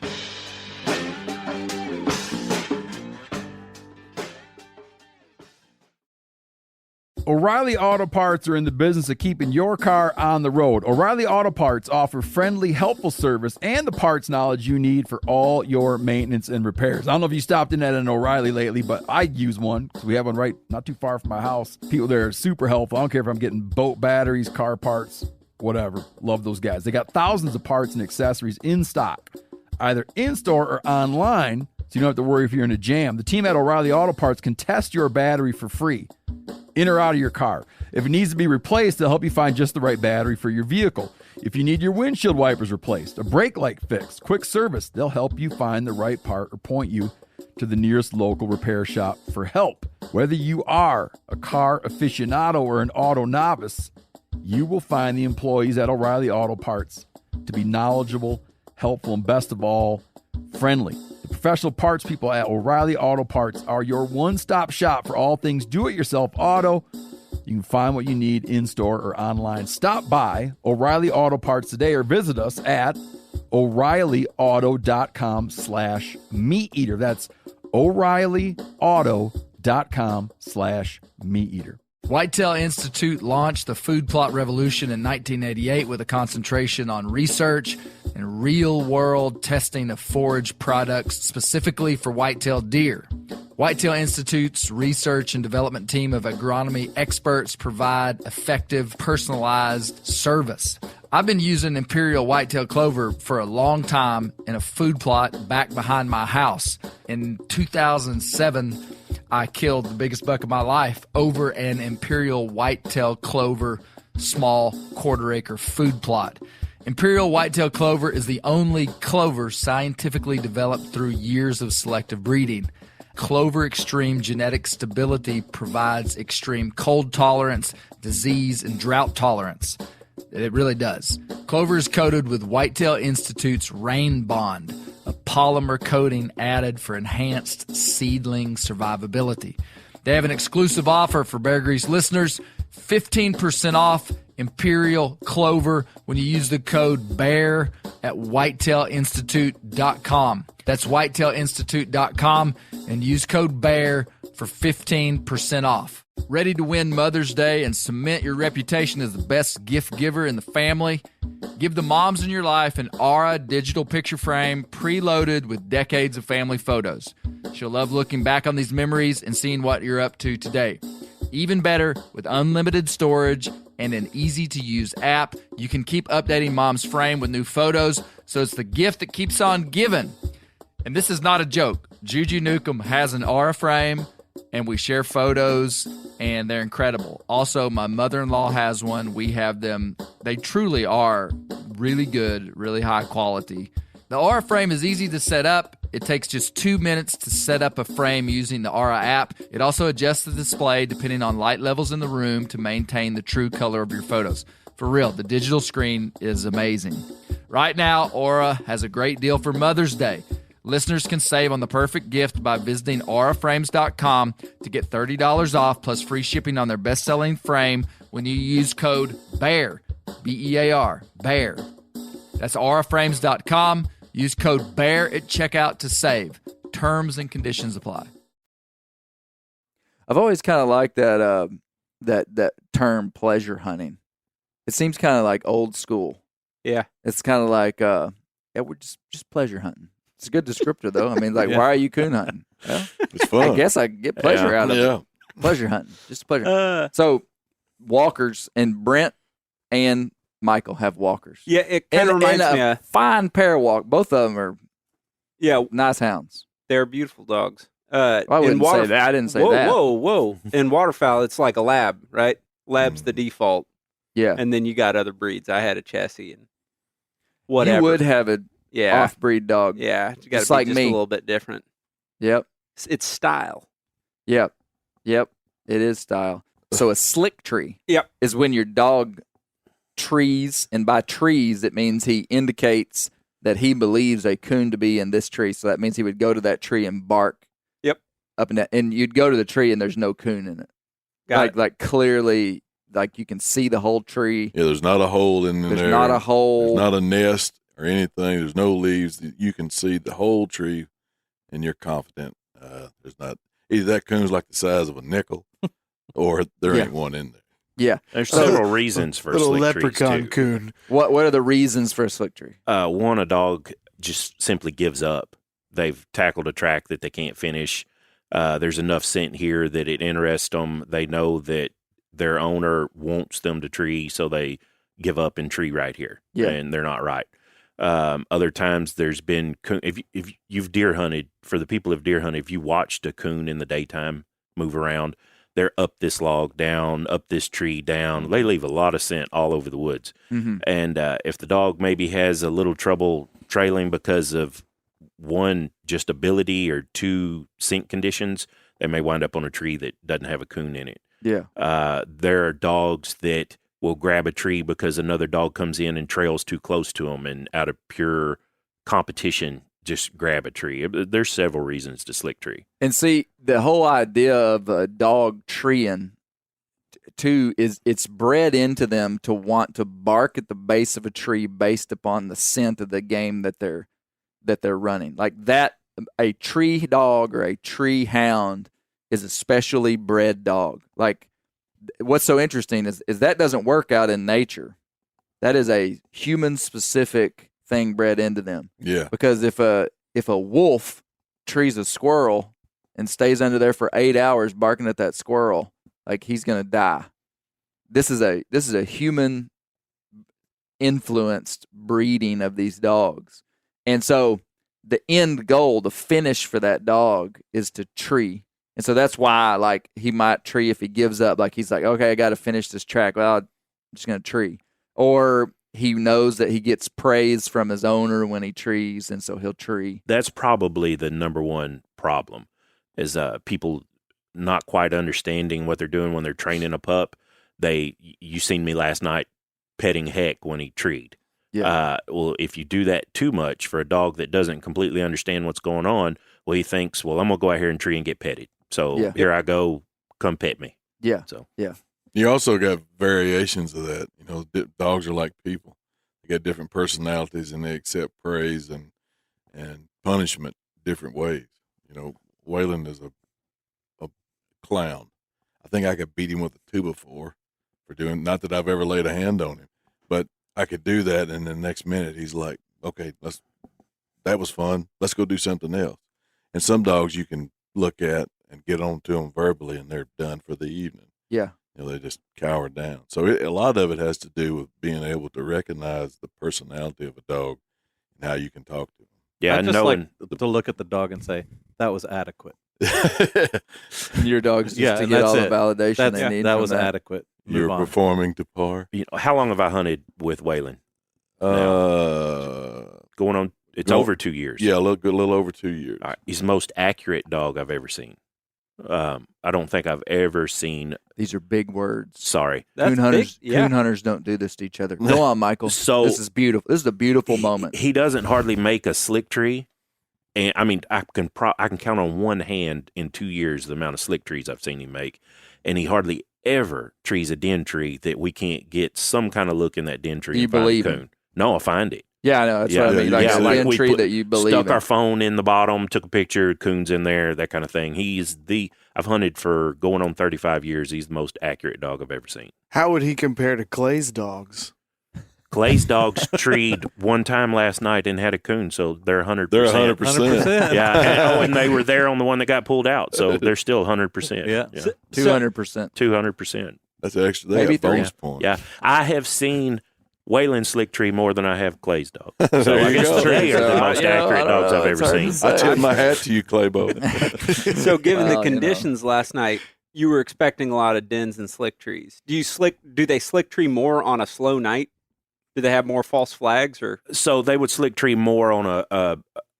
O'Reilly Auto Parts are in the business of keeping your car on the road. O'Reilly Auto Parts offer friendly, helpful service and the parts knowledge you need for all your maintenance and repairs. I don't know if you stopped in at an O'Reilly lately, but I use one because we have one right not too far from my house. People there are super helpful. I don't care if I'm getting boat batteries, car parts, whatever. Love those guys. They got thousands of parts and accessories in stock, either in-store or online, so you don't have to worry if you're in a jam. The team at O'Reilly Auto Parts can test your battery for free, in or out of your car. If it needs to be replaced, they'll help you find just the right battery for your vehicle. If you need your windshield wipers replaced, a brake light fixed, quick service, they'll help you find the right part or point you to the nearest local repair shop for help. Whether you are a car aficionado or an auto novice, you will find the employees at O'Reilly Auto Parts to be knowledgeable, helpful, and best of all, friendly. The professional parts people at O'Reilly Auto Parts are your one-stop shop for all things do-it-yourself auto. You can find what you need in-store or online. Stop by O'Reilly Auto Parts today or visit us at O'ReillyAuto.com/meateater. That's O'ReillyAuto.com/meateater. Whitetail Institute launched the food plot revolution in 1988 with a concentration on research and real-world testing of forage products specifically for whitetail deer. Whitetail Institute's research and development team of agronomy experts provide effective, personalized service. I've been using Imperial whitetail clover for a long time in a food plot back behind my house. In 2007, I killed the biggest buck of my life over an Imperial whitetail clover small quarter-acre food plot. Imperial whitetail clover is the only clover scientifically developed through years of selective breeding. Clover extreme genetic stability provides extreme cold tolerance, disease, and drought tolerance. It really does. Clover is coated with Whitetail Institute's Rain Bond, a polymer coating added for enhanced seedling survivability. They have an exclusive offer for Bear Grease listeners, 15% off imperial clover when you use the code BEAR at whitetailinstitute.com. That's whitetailinstitute.com and use code BEAR for 15% off. Ready to win Mother's Day and cement your reputation as the best gift giver in the family? Give the moms in your life an Aura digital picture frame preloaded with decades of family photos. She'll love looking back on these memories and seeing what you're up to today. Even better, with unlimited storage and an easy-to-use app, you can keep updating mom's frame with new photos, so it's the gift that keeps on giving. And this is not a joke. Juju Newcomb has an Aura frame, and we share photos, and they're incredible. Also, my mother-in-law has one. We have them. They truly are really good, really high quality. The Aura frame is easy to set up. It takes just 2 minutes to set up a frame using the Aura app. It also adjusts the display depending on light levels in the room to maintain the true color of your photos. For real, the digital screen is amazing. Right now, Aura has a great deal for Mother's Day. Listeners can save on the perfect gift by visiting auraframes.com to get $30 off plus free shipping on their best-selling frame when you use code BEAR, B-E-A-R, BEAR. That's auraframes.com. Use code BEAR at checkout to save. Terms and conditions apply. I've always kind of liked that that term pleasure hunting. It seems kind of like old school. Yeah. It's kind of like we're just pleasure hunting. It's a good descriptor though. I mean, like, why are you coon hunting? Well, It's fun. I guess I get pleasure out of it. Pleasure hunting, just pleasure. So walkers, and Brent and Michael have walkers. Yeah, it kind of reminds me of fine pair of walk. Both of them are nice hounds. They're beautiful dogs. I wouldn't say that. I didn't say that. Whoa. In waterfowl, it's like a lab, right? Lab's the default. Yeah. And then you got other breeds. I had a chassis and whatever. You would have a off-breed dog. Yeah. You got to be like just me. a little bit different. Yep. It's style. Yep. It is style. So a slick tree is when your dog trees, and by trees, it means he indicates that he believes a coon to be in this tree. So that means he would go to that tree and bark. Up and down. And you'd go to the tree and there's no coon in it. Like clearly, like you can see the whole tree. Yeah, there's not a hole in there. There's not a hole. There's not a nest or anything. There's no leaves. You can see the whole tree, and you're confident. There's not either that coon's like the size of a nickel, or there ain't one in there. Yeah, there's several reasons for little slick leprechaun trees too. coon. What are the reasons for a slick tree? One, a dog just simply gives up. They've tackled a track that they can't finish. There's enough scent here that it interests them. They know that their owner wants them to tree, so they give up and tree right here. Yeah. And they're not right. Other times there's been coon. If you've deer hunted, for the people who've deer hunted, if you watched a coon in the daytime move around, they're up this log, down, up this tree, down. They leave a lot of scent all over the woods. Mm-hmm. And if the dog maybe has a little trouble trailing because of one, just ability, or two, scent conditions, they may wind up on a tree that doesn't have a coon in it. Yeah. There are dogs that will grab a tree because another dog comes in and trails too close to them, and out of pure competition, just grab a tree. There's several reasons to slick tree. And see, the whole idea of a dog treeing, too, is it's bred into them to want to bark at the base of a tree based upon the scent of the game that they're running. Like that, a tree dog or a tree hound is a specially bred dog. Like, what's so interesting is that doesn't work out in nature. That is a human-specific thing bred into them. Yeah. Because if a wolf trees a squirrel and stays under there for 8 hours barking at that squirrel, like, he's gonna die. This is a human influenced breeding of these dogs. And so the end goal, the finish for that dog is to tree. And so that's why, like, he might tree if he gives up. Like, he's like, okay, I got to finish this track. Well, I'm just going to tree. Or he knows that he gets praise from his owner when he trees, and so he'll tree. That's probably the number one problem, is people not quite understanding what they're doing when they're training a pup. You seen me last night petting Heck when he treed. Yeah. Well, if you do that too much for a dog that doesn't completely understand what's going on, well, he thinks, well, I'm going to go out here and tree and get petted. So here I go, come pet me. Yeah. So yeah. You also got variations of that. You know, dogs are like people. They got different personalities, and they accept praise and punishment different ways. You know, Waylon is a clown. I think I could beat him with a 2x4 for doing. Not that I've ever laid a hand on him, but I could do that, and the next minute he's like, "Okay, that was fun. Let's go do something else." And some dogs you can look at and get on to them verbally, and they're done for the evening. Yeah. You know, they just cower down. So a lot of it has to do with being able to recognize the personality of a dog and how you can talk to them. Yeah, I just like to look at the dog and say, that was adequate. Your dog's just to get all the validation they need. That was adequate. You're performing to par. You know, how long have I hunted with Waylon? Going on, over 2 years. Yeah, a little over 2 years. All right. He's the most accurate dog I've ever seen. I don't think I've ever seen. These are big words. Sorry. Coon hunters don't do this to each other. Go on, Michael. So this is beautiful. This is a beautiful moment. He doesn't hardly make a slick tree. And I mean, I can count on one hand in 2 years the amount of slick trees I've seen him make. And he hardly ever trees a den tree that we can't get some kind of look in that den tree. You believe coon. him? No, I find it. Yeah, I know. That's what I mean. Like a den tree that you believe stuck in. our phone in the bottom, took a picture, coon's in there, that kind of thing. I've hunted for going on 35 years. He's the most accurate dog I've ever seen. How would he compare to Clay's dogs? Clay's dogs treed one time last night and had a coon, so they're 100%. They're 100%. Yeah, and they were there on the one that got pulled out, so they're still 100%. Yeah. 200%. 200%. That's extra. They Maybe got bonus points. Yeah, I have seen Waylon slick tree more than I have Clay's dog. So I guess they are the most accurate dogs I've ever seen. I tip my hat to you, Claybo. So given the conditions last night, you were expecting a lot of dens and slick trees. Do they slick tree more on a slow night? Do they have more false flags, or? So they would slick tree more on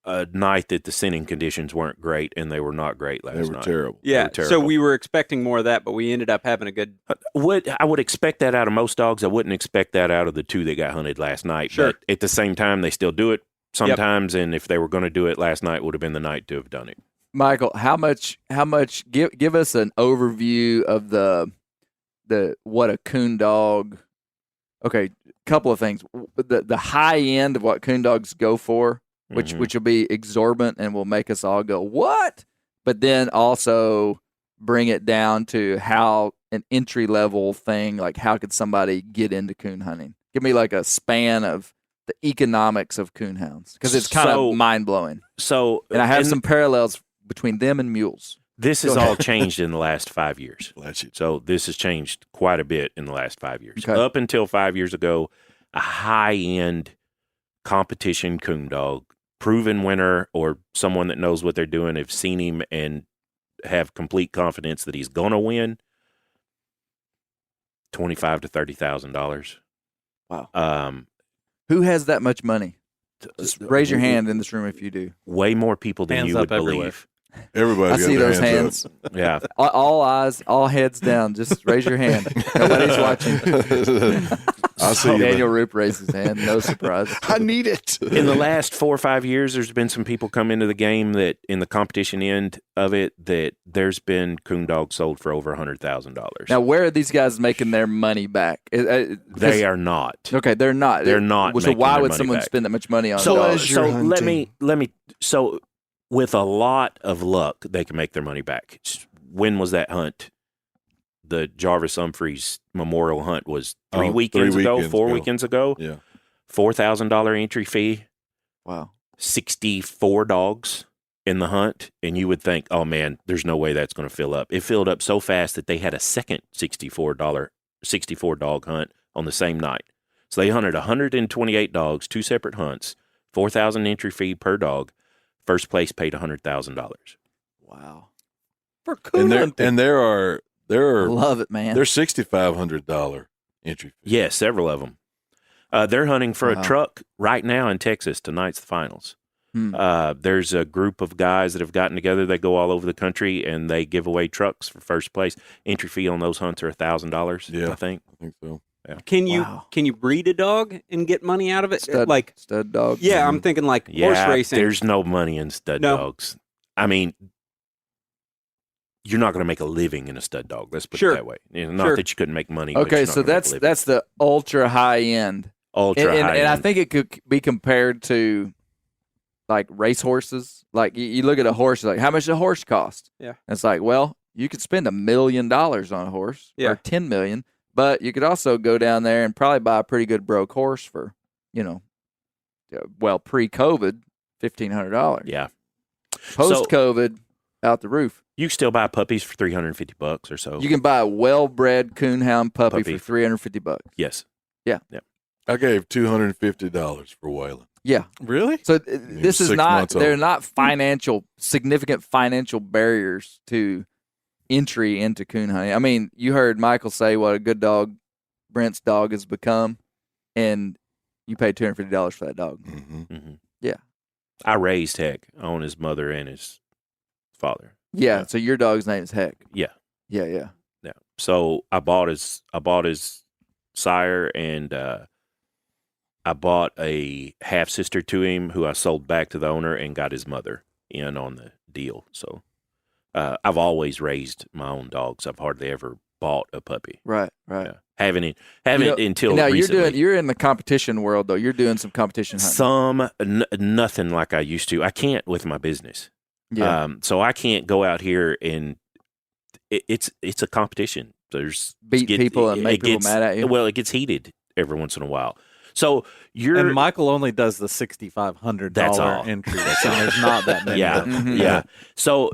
a night that the scenting conditions weren't great, and they were not great last night. They were terrible. Yeah, so we were expecting more of that, but we ended up having a good. I would expect that out of most dogs. I wouldn't expect that out of the two that got hunted last night. Sure. But at the same time, they still do it sometimes, and if they were going to do it last night, would have been the night to have done it. Michael, how much? Give us an overview of the what a coon dog. Okay, couple of things. The high end of what coon dogs go for, which will be exorbitant and will make us all go, what? But then also bring it down to how an entry level thing, like how could somebody get into coon hunting? Give me like a span of the economics of coon hounds, because it's kind of mind blowing. And I have some parallels between them and mules. This has all changed in the last 5 years. So this has changed quite a bit in the last 5 years. Okay. Up until 5 years ago, a high-end competition coon dog, proven winner, or someone that knows what they're doing, have seen him and have complete confidence that he's going to win, $25,000 to $30,000. Wow. Who has that much money? Just raise your hand in this room if you do. Way more people than you would believe. Everybody, I see those hands. Yeah. All eyes, all heads down. Just raise your hand. Nobody's watching. I see Daniel Roop raised his hand. No surprise. I need it. In the last 4 or 5 years, there's been some people come into the game that, in the competition end of it, that there's been coon dogs sold for over $100,000. Now, where are these guys making their money back? They are not. Okay, they're not. They're not. So why would money someone back. spend that much money on So dogs? let me. So with a lot of luck, they can make their money back. When was that hunt? The Jarvis Humphreys Memorial Hunt was 3 weekends ago, 4 weekends ago. Yeah. $4,000 entry fee. Wow. 64 dogs in the hunt. And you would think, oh man, there's no way that's going to fill up. It filled up so fast that they had a second $64 dog hunt on the same night. So they hunted 128 dogs, 2 separate hunts, $4,000 entry fee per dog. First place paid $100,000. Wow. For coon hunting. And there are I love it, man. There's $6,500 entry fee. Yeah, several of them. They're hunting for a truck right now in Texas. Tonight's the finals. There's a group of guys that have gotten together. They go all over the country and they give away trucks for first place. Entry fee on those hunts are $1,000. Yeah, I think so. Yeah. Can you breed a dog and get money out of it? Stud dog. Yeah, I'm thinking like horse racing. There's no money in stud dogs. I mean, you're not going to make a living in a stud dog. Let's put Sure. it that way. Not that you couldn't make money. but Okay, you're not so gonna make a living. that's the ultra high end. ultra high. And I end. think it could be compared to like race horses. Like you look at a horse, like how much does a horse cost? Yeah. And it's like, well, you could spend $1 million on a horse or 10 million, but you could also go down there and probably buy a pretty good broke horse for, pre-COVID, $1,500. Yeah. Post-COVID, out the roof. You can still buy puppies for $350 or so. You can buy a well-bred coonhound puppy for $350. Yes. Yeah. Yeah. I gave $250 for Waylon. Yeah. Really? So this is 6 not, months they're old. not significant financial barriers to entry into coon hunting. I mean, you heard Michael say what a good dog Brent's dog has become, and you paid $250 for that dog. Mm-hmm. Mm-hmm. Yeah. I raised Heck. I own his mother and his father. Yeah. So your dog's name is Heck. Yeah. Yeah. Yeah. Yeah. So I bought his sire, and I bought a half sister to him who I sold back to the owner and got his mother in on the deal. So I've always raised my own dogs. I've hardly ever bought a puppy. Right. Right. Yeah. Haven't until now recently. you're in the competition world though. You're doing some competition hunting. Nothing like I used to. I can't with my business. Yeah. So I can't go out here and it's a competition. There's Beat people and make people mad at you. Well, it gets heated every once in a while. So And Michael only does the $6,500 entry. So there's not that many. Yeah, Mhm. yeah. So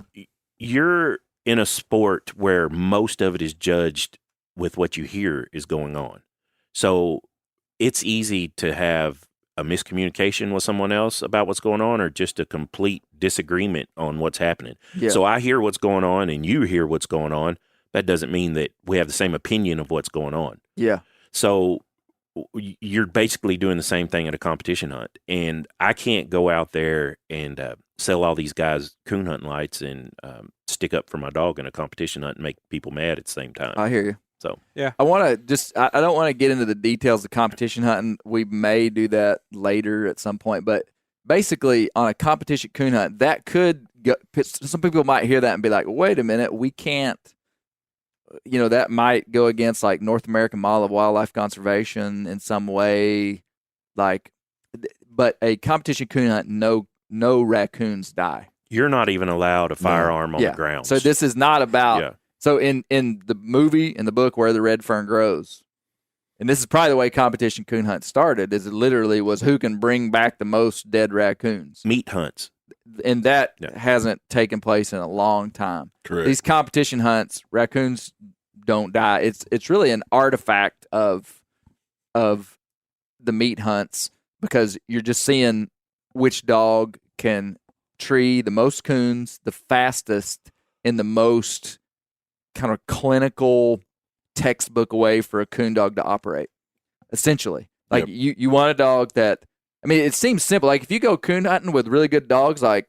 you're in a sport where most of it is judged with what you hear is going on. So it's easy to have a miscommunication with someone else about what's going on, or just a complete disagreement on what's happening. Yeah. So I hear what's going on and you hear what's going on. That doesn't mean that we have the same opinion of what's going on. Yeah. So you're basically doing the same thing at a competition hunt. And I can't go out there and sell all these guys Coonhunting lights and stick up for my dog in a competition hunt and make people mad at the same time. I hear you. So yeah, I want to I don't want to get into the details of competition hunting. We may do that later at some point, but basically on a competition coon hunt, that could go, some people might hear that and be like, wait a minute, we can't, that might go against like North American Model of Wildlife Conservation in some way, but a competition coon hunt, no raccoons die. you're not even allowed a firearm on the ground. So this is not about. Yeah. So in the movie, in the book, Where the Red Fern Grows, and this is probably the way competition coon hunt started, is it literally was who can bring back the most dead raccoons. Meat hunts. And that hasn't taken place in a long time. Correct. These competition hunts, raccoons don't die. It's really an artifact of the meat hunts, because you're just seeing which dog can tree the most coons the fastest in the most kind of clinical textbook way for a coon dog to operate. Essentially, like you want a dog that, I mean, it seems simple. Like if you go coon hunting with really good dogs like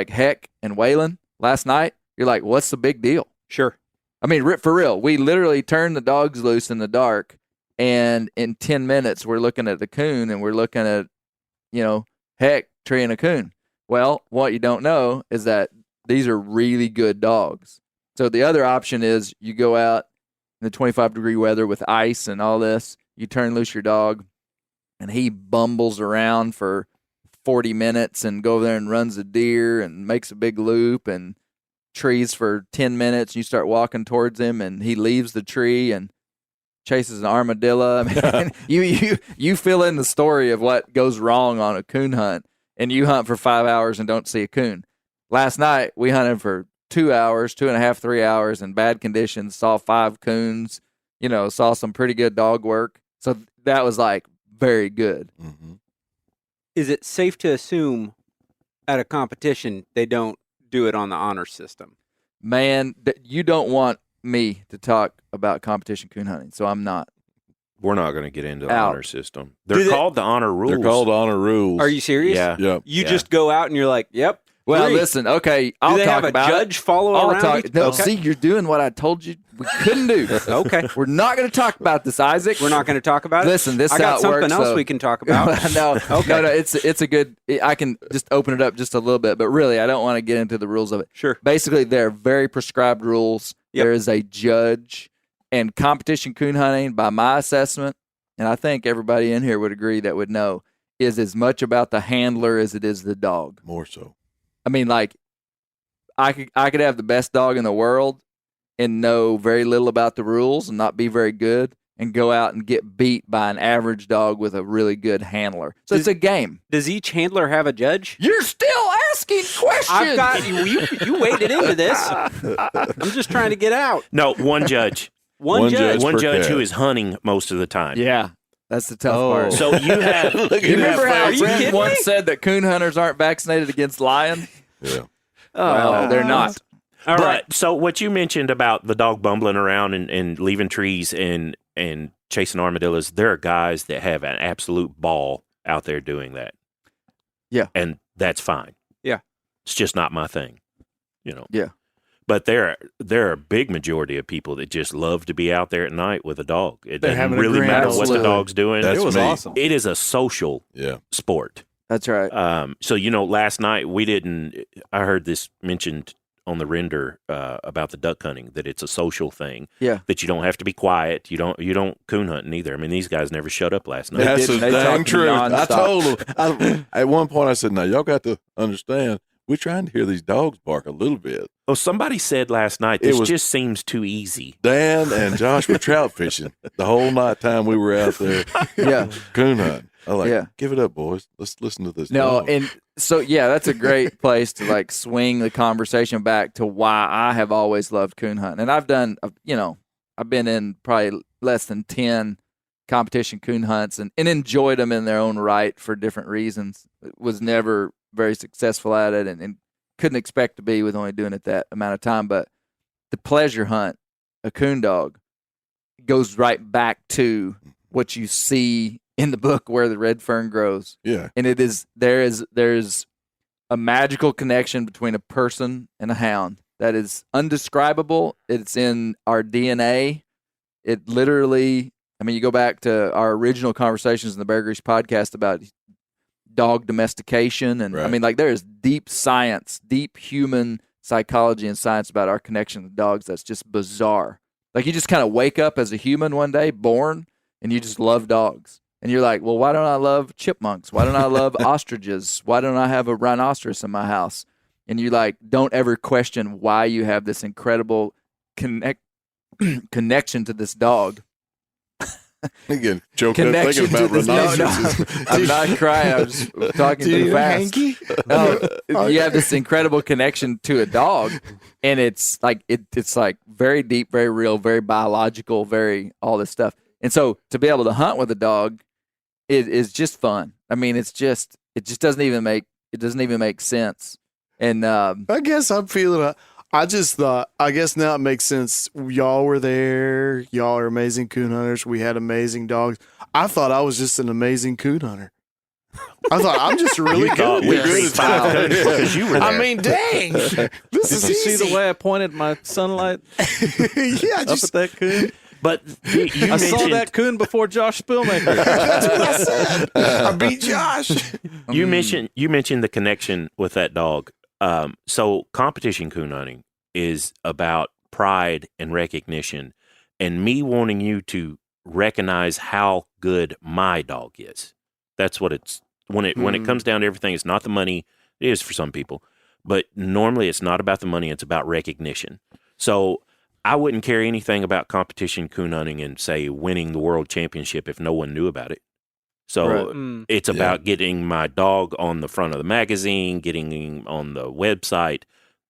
Heck and Waylon last night, you're like, what's the big deal? sure. I mean, for real, we literally turned the dogs loose in the dark, and in 10 minutes we're looking at the coon and we're looking at, Heck treeing a coon. Well, what you don't know is that these are really good dogs. So the other option is you go out in the 25-degree weather with ice and all this, you turn loose your dog, and he bumbles around for 40 minutes and go over there and runs a deer and makes a big loop and trees for 10 minutes. And you start walking towards him, and he leaves the tree and chases an armadillo. I mean, you fill in the story of what goes wrong on a coon hunt, and you hunt for 5 hours and don't see a coon. Last night, we hunted for 2 hours, 2.5, 3 hours in bad conditions, saw 5 coons, saw some pretty good dog work. So that was very good. Mm-hmm. Is it safe to assume at a competition they don't do it on the honor system? Man, you don't want me to talk about competition coon hunting, so I'm not. We're not going to get into the Out. honor system. They're called the honor rules. They're called honor rules. Are you serious? Yeah. Yep. You just go out and you're like, yep, Well, Three. listen, okay, Do I'll they talk have a about judge follow I'll around? talk. each- No, okay. see, you're doing what I told you we couldn't do. Okay. We're not going to talk about this, Isaac. We're not going to talk about it. Listen, this I is got how it something works, else though. we can talk about. no, Okay. no, it's a good. I can just open it up just a little bit, but really, I don't want to get into the rules of it. Sure. Basically, there are very prescribed rules. Yep. There is a judge, and competition coon hunting, by my assessment, and I think everybody in here would agree that would know, is as much about the handler as it is the dog. More so. I mean, like, I could have the best dog in the world and know very little about the rules and not be very good and go out and get beat by an average dog with a really good handler. So it's a game. Does each handler have a judge? You're still asking questions. I've got you waded into this. I'm just trying to get out. No, one judge. One judge. One per judge cat. who is hunting most of the time. Yeah, that's the tough part. So you have. You remember how Are you Brent kidding once me? said that coon hunters aren't vaccinated against lion? Yeah. Well, they're not. All but right. so what you mentioned about the dog bumbling around and leaving trees and chasing armadillos, there are guys that have an absolute ball out there doing that. Yeah. And that's fine. Yeah. It's just not my thing, you know. Yeah. But there are a big majority of people that just love to be out there at night with a dog. It They're doesn't having a really grand matter what the absolutely. dog's doing. That's It was me. awesome. It is a social Yeah. sport. That's right. So, last night I heard this mentioned on the render about the duck hunting, that it's a social thing. Yeah. That you don't have to be quiet. You don't coon hunting either. I mean, these guys never shut up last night. That's didn't. the They dang talked truth. I nonstop. told them. At one point, I said, now, y'all got to understand, we're trying to hear these dogs bark a little bit. Oh, somebody said last night, It this was- just seems too easy. Dan and Josh were trout fishing the whole night time we were out there Yeah. coon hunting. I like, Yeah. give it up, boys. Let's listen to this. No, dog. and so yeah, that's a great place to like swing the conversation back to why I have always loved coon hunting. And I've done, I've been in probably less than 10 competition coon hunts and enjoyed them in their own right for different reasons. Was never very successful at it and couldn't expect to be with only doing it that amount of time. But the pleasure hunt, a coon dog, goes right back to what you see in the book Where the Red Fern Grows. Yeah. And there's a magical connection between a person and a hound that is undescribable. It's in our DNA. It literally, you go back to our original conversations in the Bear Grease podcast about dog domestication. And Right. there is deep science, deep human psychology and science about our connection to dogs that's just bizarre. Like you just kind of wake up as a human one day, born, and you just love dogs. And you're like, well, why don't I love chipmunks? Why don't I love ostriches? Why don't I have a rhinoceros in my house? And you don't ever question why you have this incredible connection to this dog. Again, choked up Connection thinking to about this dog. rhinoceroses. I'm not crying. I'm just talking too fast. No, you have this incredible connection to a dog, and it's like it's like very deep, very real, very biological, very all this stuff. And so to be able to hunt with a dog is just fun. It just doesn't even make sense. And I guess I'm feeling it. I just thought, I guess now it makes sense. Y'all were there. Y'all are amazing coon hunters. We had amazing dogs. I thought I was just an amazing coon hunter. I thought I'm just really thought good we at could this. find coons because you were I there. mean, dang. This Did is you see easy. the way I pointed my sunlight Yeah, up just at that coon? But you I saw mentioned, that coon before Josh Spillmaker. that's what I said. I beat Josh. you mentioned the connection with that dog. So competition coon hunting is about pride and recognition, and me wanting you to recognize how good my dog is. That's what it's when it comes down to everything. It's not the money. It is for some people, but normally it's not about the money. It's about recognition. So I wouldn't care anything about competition coon hunting and say winning the world championship if no one knew about it. So it's about getting my dog on the front of the magazine, getting him on the website.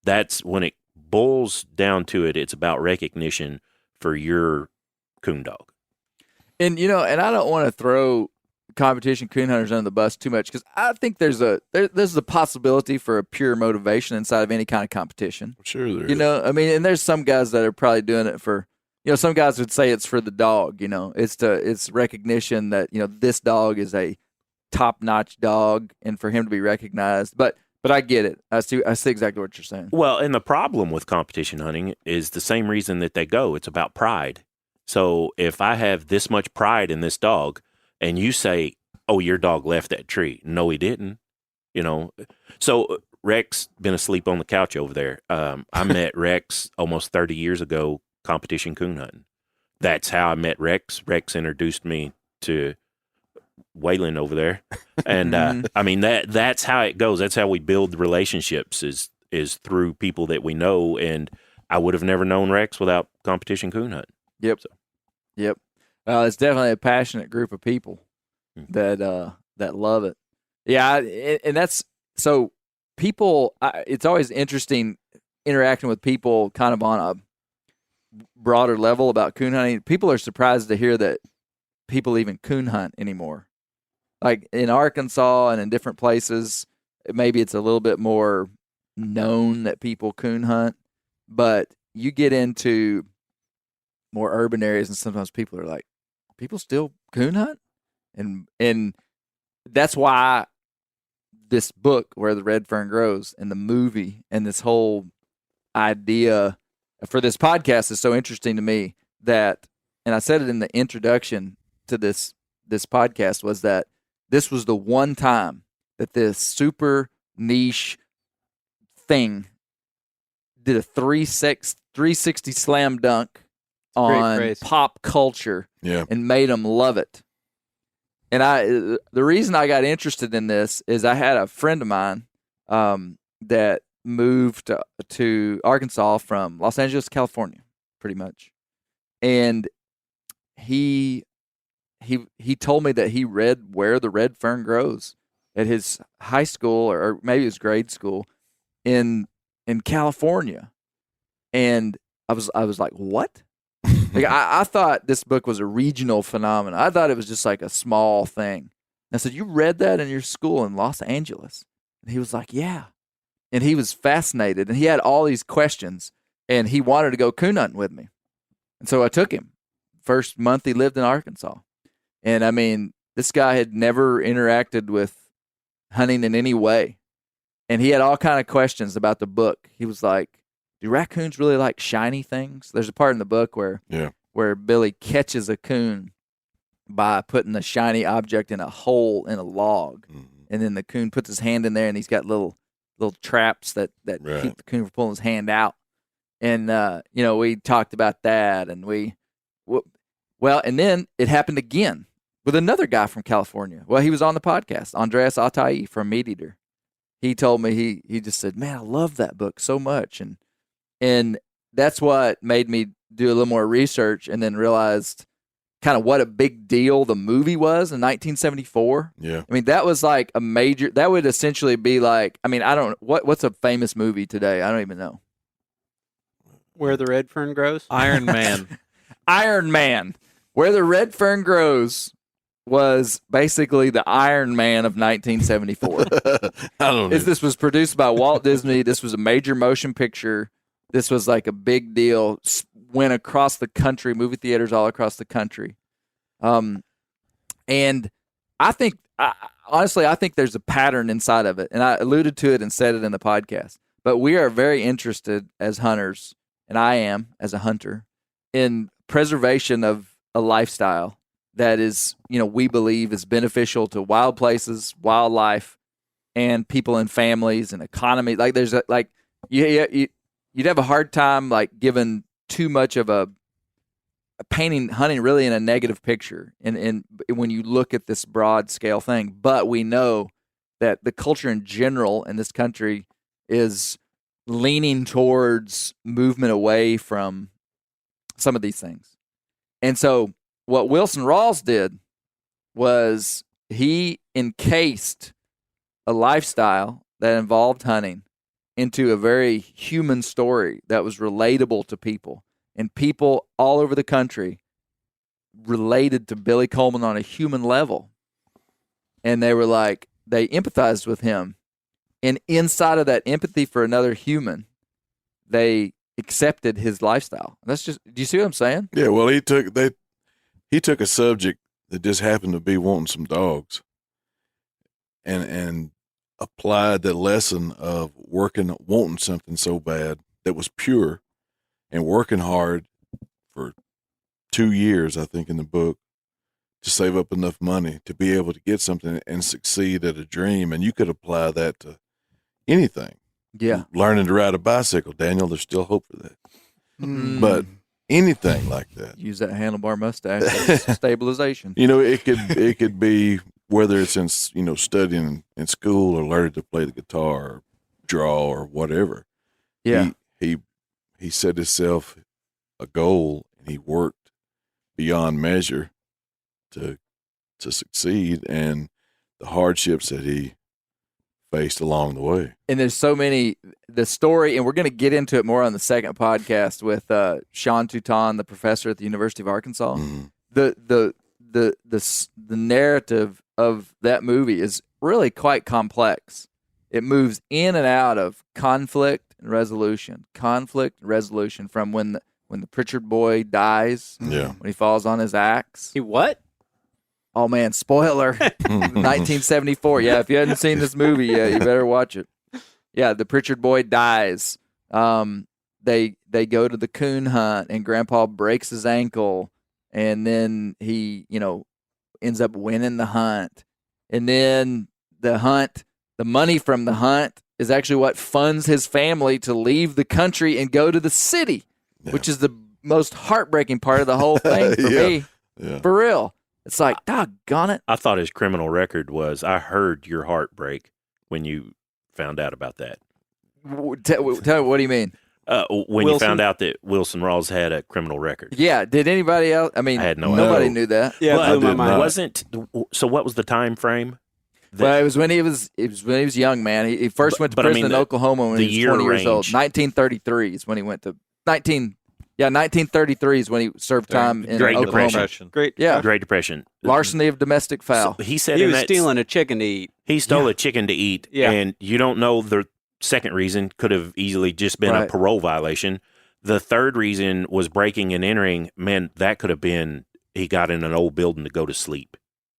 That's when it boils down to it. It's about recognition for your coon dog. and I don't want to throw competition coon hunters under the bus too much because I think there's a possibility for a pure motivation inside of any kind of competition. Sure, there is. And there's some guys that are probably doing it for, some guys would say it's for the dog. It's recognition that this dog is a top-notch dog, and for him to be recognized. But But I get it. I see exactly what you're saying. Well, and the problem with competition hunting is the same reason that they go. It's about pride. So if I have this much pride in this dog and you say, oh, your dog left that tree. No, he didn't. So Rex been asleep on the couch over there. I met Rex almost 30 years ago, competition coon hunting. That's how I met Rex. Rex introduced me to Waylon over there. And I mean, that's how it goes. That's how we build relationships is through people that we know. And I would have never known Rex without competition coon hunting. Yep. So. Yep. It's definitely a passionate group of people that love it. Yeah. And that's so people, it's always interesting interacting with people kind of on a broader level about coon hunting. People are surprised to hear that people even coon hunt anymore. Like in Arkansas and in different places, maybe it's a little bit more known that people coon hunt, but you get into more urban areas and sometimes people are like, people still coon hunt? And that's why this book, Where the Red Fern Grows, and the movie and this whole idea for this podcast is so interesting to me that, and I said it in the introduction to this podcast, was that this was the one time that this super niche thing did a 360 slam dunk on pop culture and made them love it. And the reason I got interested in this is I had a friend of mine that moved to Arkansas from Los Angeles, California, pretty much. And he told me that he read Where the Red Fern Grows at his high school or maybe his grade school in California. And I was like, what? Like I thought this book was a regional phenomenon. I thought it was just like a small thing. And I said, you read that in your school in Los Angeles? And he was like, yeah. And he was fascinated. And he had all these questions. And he wanted to go coon hunting with me. And so I took him. First month he lived in Arkansas. And I mean, this guy had never interacted with hunting in any way. And he had all kind of questions about the book. He was like, do raccoons really like shiny things? There's a part in the book where Billy catches a coon by putting the shiny object in a hole in a log. Mm-hmm. And then the coon puts his hand in there and he's got little traps that keep the coon from pulling his hand out. And, we talked about that and and then it happened again with another guy from California. Well, he was on the podcast, Andreas Atai from Meat Eater. He told me, he just said, man, I love that book so much. And that's what made me do a little more research and then realized kind of what a big deal the movie was in 1974. Yeah. I mean, that was like a major, that would essentially be like, I mean, I don't, what's a famous movie today? I don't even know. Where the Red Fern Grows? Iron Man. Iron Man. Where the Red Fern Grows was basically the Iron Man of 1974. I don't know. This was produced by Walt Disney. This was a major motion picture. This was like a big deal. Went across the country, movie theaters all across the country. And I think, honestly, I think there's a pattern inside of it. And I alluded to it and said it in the podcast. But we are very interested as hunters, and I am as a hunter, in preservation of a lifestyle that is, we believe is beneficial to wild places, wildlife, and people and families and economy. Like there's you'd have a hard time like giving too much of a painting hunting really in a negative picture and when you look at this broad scale thing. But we know that the culture in general in this country is leaning towards movement away from some of these things. And so what Wilson Rawls did was he encased a lifestyle that involved hunting into a very human story that was relatable to people. And people all over the country related to Billy Coleman on a human level. And they were like, they empathized with him. And inside of that empathy for another human, they accepted his lifestyle. That's just, do you see what I'm saying? Yeah, well, he took a subject that just happened to be wanting some dogs. And applied the lesson of wanting something so bad that was pure, and working hard for 2 years, I think, in the book, to save up enough money to be able to get something and succeed at a dream. And you could apply that to anything. Yeah. Learning to ride a bicycle, Daniel, there's still hope for that. But anything like that. Use that handlebar mustache as stabilization. It could be whether it's in, studying in school or learning to play the guitar or draw or whatever. Yeah. He set himself a goal, and he worked beyond measure to succeed, and the hardships that he faced along the way. And there's so many, the story, and we're going to get into it more on the second podcast with Sean Touton, the professor at the University of Arkansas. Mm-hmm. The narrative of that movie is really quite complex. It moves in and out of conflict and resolution from when the Pritchard boy dies, when he falls on his axe. He what? Oh, man, spoiler. 1974. Yeah, if you hadn't seen this movie yet, you better watch it. Yeah, the Pritchard boy dies. They go to the coon hunt, and Grandpa breaks his ankle, and then he, ends up winning the hunt. And then the money from the hunt is actually what funds his family to leave the country and go to the city, which is the most heartbreaking part of the whole thing for me. Yeah. For real. It's like, doggone it. I thought his criminal record was, I heard your heart break when you found out about that. Tell me, what do you mean? When you found out that Wilson Rawls had a criminal record. Yeah. Did anybody else? I mean, I had nobody knew that. Yeah, well, it blew my mind. So what was the time frame? Well, it was when he was young, man. He first went to prison in Oklahoma when he was 20 years old. 1933 is when he went to 1933 is when he served time in Great Oklahoma. Depression. Great Depression. Larceny of domestic fowl. So he said he was stealing a chicken to eat. He stole a chicken to eat, and you don't know the second reason. Could have easily just been a parole violation. The third reason was breaking and entering. Man, that could have been he got in an old building to go to sleep.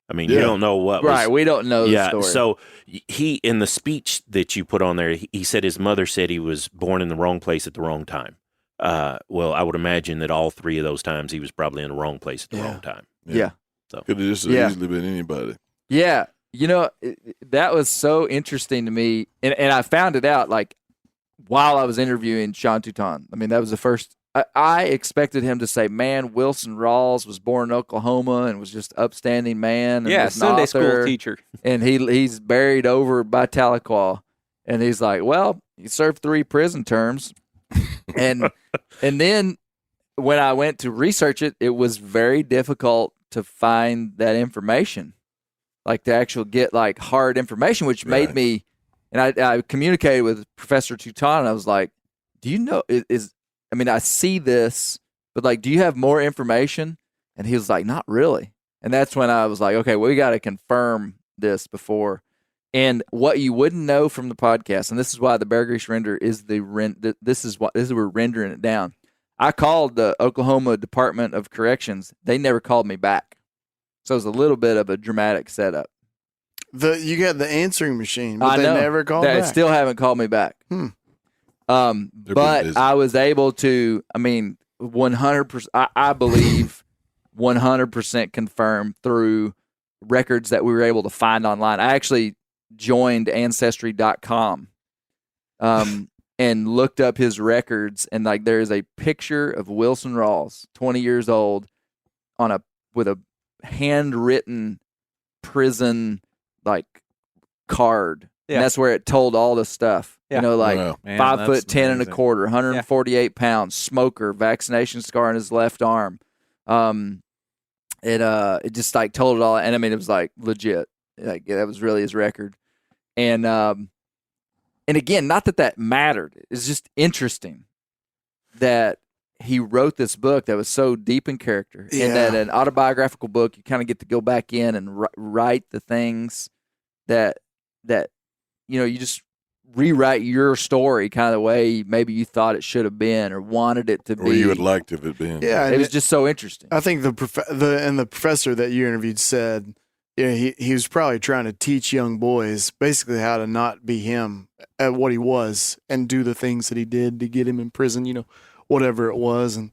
I mean, you don't know what was. We don't know the story. So he, in the speech that you put on there, he said his mother said he was born in the wrong place at the wrong time. Well, I would imagine that all three of those times he was probably in the wrong place at the wrong time. Yeah. So could have just easily been anybody. Yeah. That was so interesting to me. And I found it out while I was interviewing Sean Touton. I mean, that was the first. I expected him to say, man, Wilson Rawls was born in Oklahoma and was just upstanding man. And was Sunday school teacher. And he's buried over by Tahlequah. And he's like, well, he served 3 prison terms. And then when I went to research it, it was very difficult to find that information, to actually get hard information, which made me, and I communicated with Professor Touton, and I was like, do you know, I see this, but do you have more information? And he was like, not really. And that's when I was like, okay, we got to confirm this before. And what you wouldn't know from the podcast, and this is why the Bear Grease render is this is we're rendering it down. I called the Oklahoma Department of Corrections. They never called me back. So it was a little bit of a dramatic setup. You got the answering machine, but they never called back. They still haven't called me back. But I was able to, 100%, I believe 100% confirmed through records that we were able to find online. I actually joined Ancestry.com and looked up his records, and there is a picture of Wilson Rawls, 20 years old, with a handwritten prison card. Yeah. And that's where it told all the stuff. Yeah. 5'10" and a quarter, 148 pounds, smoker, vaccination scar on his left arm. It just told it all, and it was legit. That was really his record. And again, not that mattered. It's just interesting that he wrote this book that was so deep in character, and that an autobiographical book, you kind of get to go back in and write the things that you just rewrite your story kind of the way maybe you thought it should have been or wanted it to be. Or you would like to have it been. Yeah, it was just so interesting. I think the professor that you interviewed said Yeah, he was probably trying to teach young boys basically how to not be him at what he was and do the things that he did to get him in prison, whatever it was. And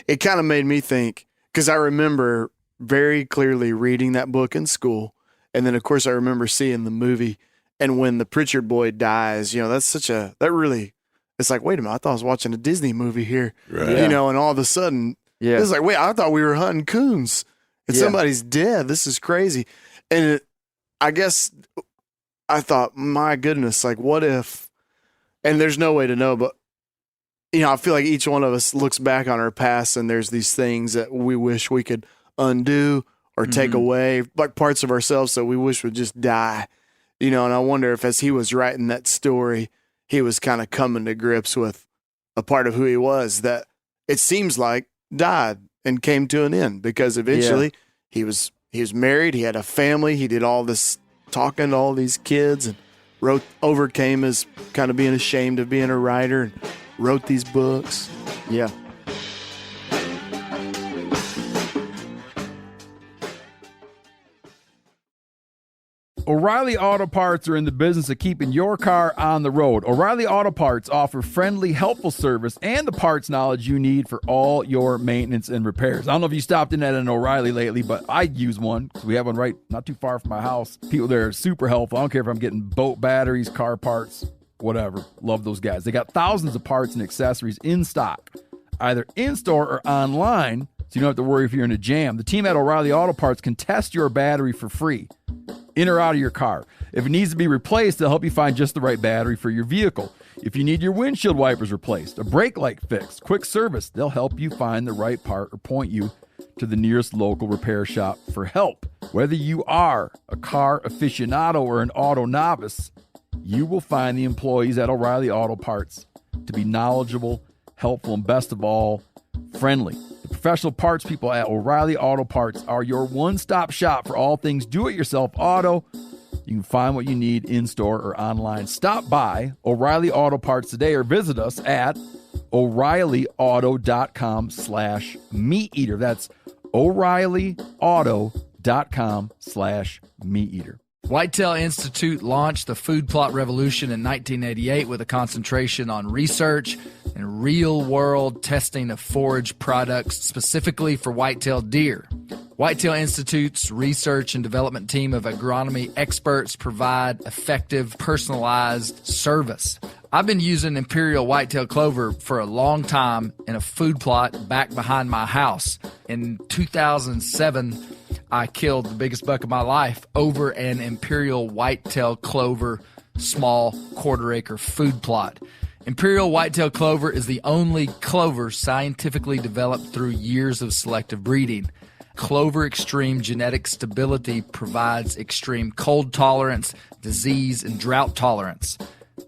it kind of made me think, because I remember very clearly reading that book in school. And then, of course, I remember seeing the movie. And when the Pritchard boy dies, that really, it's like, wait a minute, I thought I was watching a Disney movie here, Right. and all of a sudden, it's like, wait, I thought we were hunting coons and somebody's dead. This is crazy. And I guess I thought, my goodness, like, what if, and there's no way to know, but, I feel like each one of us looks back on our past and there's these things that we wish we could undo or take away, like parts of ourselves that we wish would just die, and I wonder if as he was writing that story, he was kind of coming to grips with a part of who he was that it seems like died and came to an end, because eventually he was married, he had a family, he did all this talking to all these kids and overcame his kind of being ashamed of being a writer and wrote these books. Yeah. O'Reilly Auto Parts are in the business of keeping your car on the road. O'Reilly Auto Parts offer friendly, helpful service and the parts knowledge you need for all your maintenance and repairs. I don't know if you stopped in at an O'Reilly lately, but I use one because we have one right not too far from my house. People there are super helpful. I don't care if I'm getting boat batteries, car parts, whatever. Love those guys. They got thousands of parts and accessories in stock, either in-store or online, so you don't have to worry if you're in a jam. The team at O'Reilly Auto Parts can test your battery for free, in or out of your car. If it needs to be replaced, they'll help you find just the right battery for your vehicle. If you need your windshield wipers replaced, a brake light fixed, quick service, they'll help you find the right part or point you to the nearest local repair shop for help. Whether you are a car aficionado or an auto novice, you will find the employees at O'Reilly Auto Parts to be knowledgeable, helpful, and best of all, friendly. The professional parts people at O'Reilly Auto Parts are your one-stop shop for all things do-it-yourself auto. You can find what you need in-store or online. Stop by O'Reilly Auto Parts today or visit us at O'ReillyAuto.com/meateater. That's O'ReillyAuto.com/meateater. Whitetail Institute launched the food plot revolution in 1988 with a concentration on research and real-world testing of forage products specifically for whitetail deer. Whitetail Institute's research and development team of agronomy experts provide effective, personalized service. I've been using Imperial whitetail clover for a long time in a food plot back behind my house. In 2007, I killed the biggest buck of my life over an Imperial whitetail clover small quarter-acre food plot. Imperial whitetail clover is the only clover scientifically developed through years of selective breeding. Clover extreme genetic stability provides extreme cold tolerance, disease, and drought tolerance.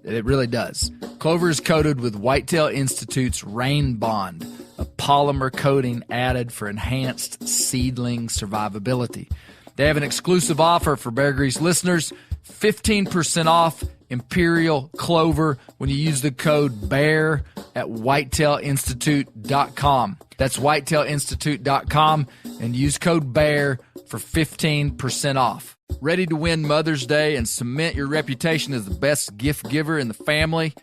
It really does. Clover is coated with Whitetail Institute's Rain Bond, a polymer coating added for enhanced seedling survivability. They have an exclusive offer for Bear Grease listeners, 15% off Imperial Clover when you use the code BEAR at whitetailinstitute.com. That's whitetailinstitute.com and use code BEAR for 15% off. Ready to win Mother's Day and cement your reputation as the best gift giver in the family?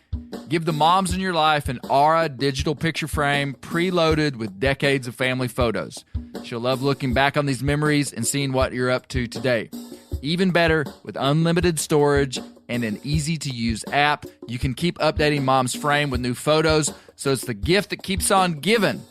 Give the moms in your life an Aura digital picture frame preloaded with decades of family photos. She'll love looking back on these memories and seeing what you're up to today. Even better, with unlimited storage and an easy-to-use app, you can keep updating mom's frame with new photos, so it's the gift that keeps on giving.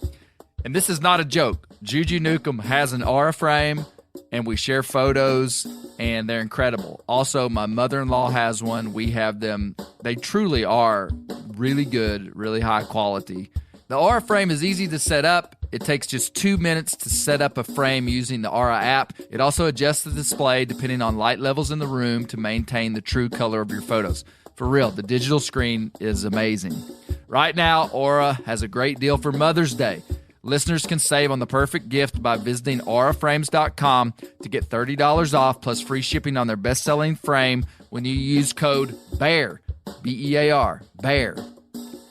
And this is not a joke. Juju Newcomb has an Aura frame, and we share photos, and they're incredible. Also, my mother-in-law has one. We have them. They truly are really good, really high quality. The Aura frame is easy to set up. It takes just 2 minutes to set up a frame using the Aura app. It also adjusts the display depending on light levels in the room to maintain the true color of your photos. For real, the digital screen is amazing. Right now, Aura has a great deal for Mother's Day. Listeners can save on the perfect gift by visiting auraframes.com to get $30 off plus free shipping on their best-selling frame when you use code BEAR, B-E-A-R, BEAR.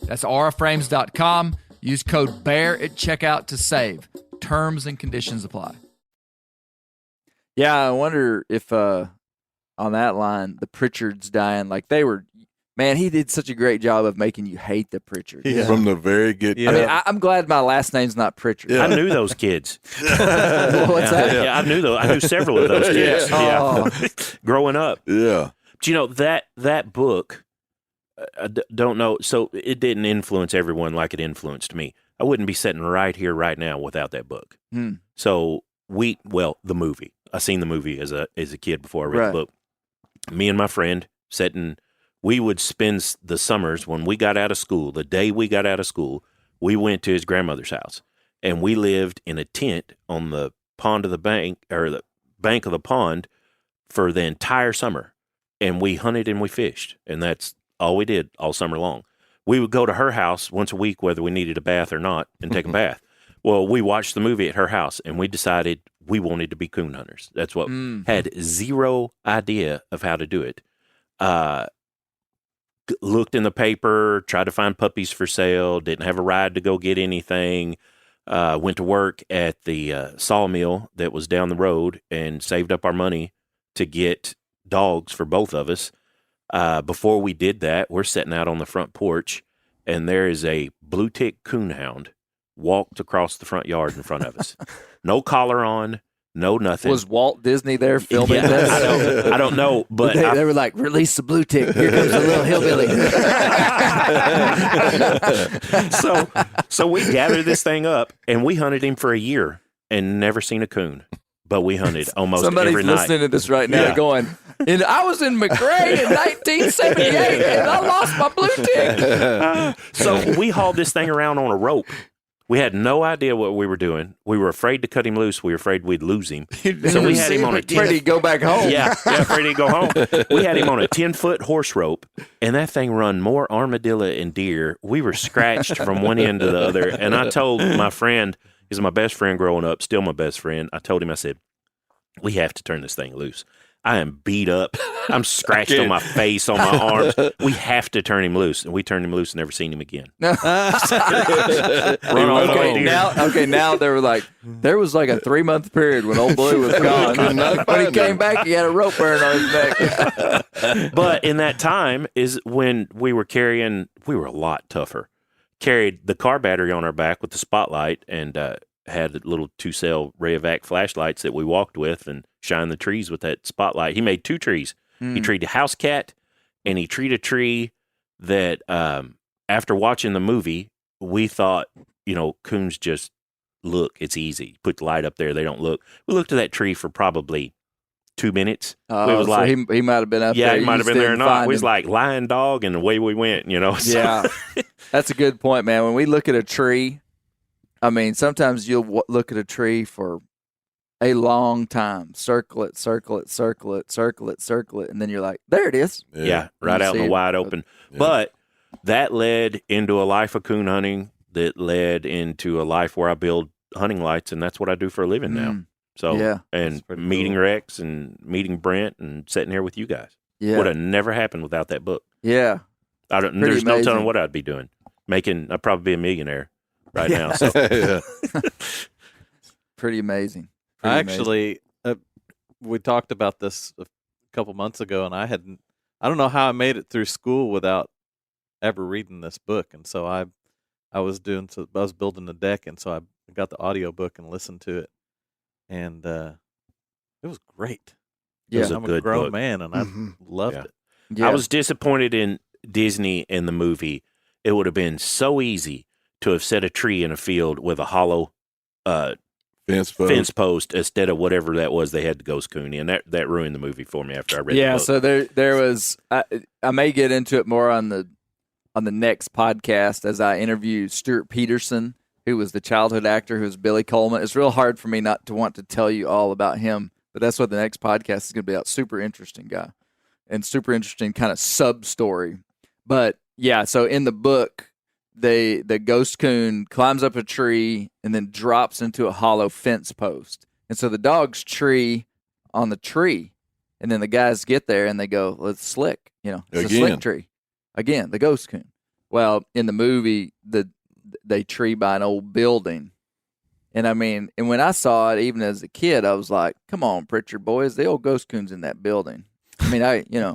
That's auraframes.com. Use code BEAR at checkout to save. Terms and conditions apply. Yeah, I wonder if on that line the Pritchards dying, like they were. Man, he did such a great job of making you hate the Pritchards. Yeah. From the very get. I mean, I'm glad my last name's not Pritchard. I knew those kids. What's that? Yeah, I knew those. I knew several of those kids. Oh. Growing up. Yeah. But you know that book. I don't know. So it didn't influence everyone like it influenced me. I wouldn't be sitting right here, right now, without that book. So the movie. I seen the movie as a kid before I read the book. Me and my friend sitting. We would spend the summers when we got out of school. The day we got out of school, we went to his grandmother's house, and we lived in a tent on the pond of the bank, or the bank of the pond, for the entire summer. And we hunted and we fished, and that's all we did all summer long. We would go to her house once a week, whether we needed a bath or not, and take a bath. Well, we watched the movie at her house, and we decided we wanted to be coon hunters. That's what had zero idea of how to do it. Looked in the paper, tried to find puppies for sale, didn't have a ride to go get anything, went to work at the sawmill that was down the road and saved up our money to get dogs for both of us. Before we did that, we're sitting out on the front porch, and there is a blue tick coonhound walked across the front yard in front of us. No collar on. No, nothing. Was Walt Disney there filming this? I don't know, but they were like, release the blue tick. Here comes the little hillbilly. so we gathered this thing up, and we hunted him for a year and never seen a coon. But we hunted almost every night. Somebody's listening to this right now going, and I was in McRae in 1978, and I lost my blue tick. So we hauled this thing around on a rope. We had no idea what we were doing. We were afraid to cut him loose. We were afraid we'd lose him. So we had him on a 10. Afraid he'd go back home. Yeah, afraid he'd go home. We had him on a 10-foot horse rope, and that thing run more armadillo and deer. We were scratched from one end to the other. And I told my friend, he's my best friend growing up, still my best friend. I told him, I said, we have to turn this thing loose. I am beat up. I'm scratched on my face, on my arms. We have to turn him loose. And we turned him loose and never seen him again. Now they were like, there was like a 3-month period when old boy was gone. When he came back, he had a rope burn on his neck. But in that time is when we were a lot tougher. Carried the car battery on our back with the spotlight, and had little 2-cell Rayovac flashlights that we walked with and shined the trees with that spotlight. He made 2 trees. He treed a house cat, and he treed a tree that after watching the movie, we thought, coons just look. It's easy. Put the light up there. They don't look. We looked at that tree for probably 2 minutes. We was like, he might have been up there. Yeah, he might have been there or not. We was like lion dog, and away we went, So. Yeah, that's a good point, man. When we look at a tree, I mean, sometimes you'll look at a tree for a long time, circle it, and then you're like, there it is. Yeah, right out in the wide open. Yeah. But that led into a life of coon hunting that led into a life where I build hunting lights, and that's what I do for a living now. So, and meeting Rex and meeting Brent and sitting here with you guys. Yeah. Would have never happened without that book. Yeah. There's no telling what I'd be doing. I'd probably be a millionaire right now. So. Pretty amazing. We talked about this a couple months ago, and I don't know how I made it through school without ever reading this book. And so I was building a deck, and so I got the audio book and listened to it, and it was great. Yeah, I'm a grown man, and I loved it. Yeah. I was disappointed in Disney in the movie. It would have been so easy to have set a tree in a field with a hollow fence post instead of whatever that was they had to ghost coon, and that ruined the movie for me after I read the book. So there was I may get into it more on the next podcast as I interview Stuart Peterson, who was the childhood actor who was Billy Coleman. It's real hard for me not to want to tell you all about him, but that's what the next podcast is going to be about. Super interesting guy and super interesting kind of sub story. But yeah, so in the book, the ghost coon climbs up a tree and then drops into a hollow fence post. And so the dogs tree on the tree, and then the guys get there and they go, "Let's slick." It's a slick tree. Again, the ghost coon. Well, in the movie, they tree by an old building, And I mean, and when I saw it, even as a kid, I was like, "Come on, Pritchard boys, the old ghost coon's in that building." I mean,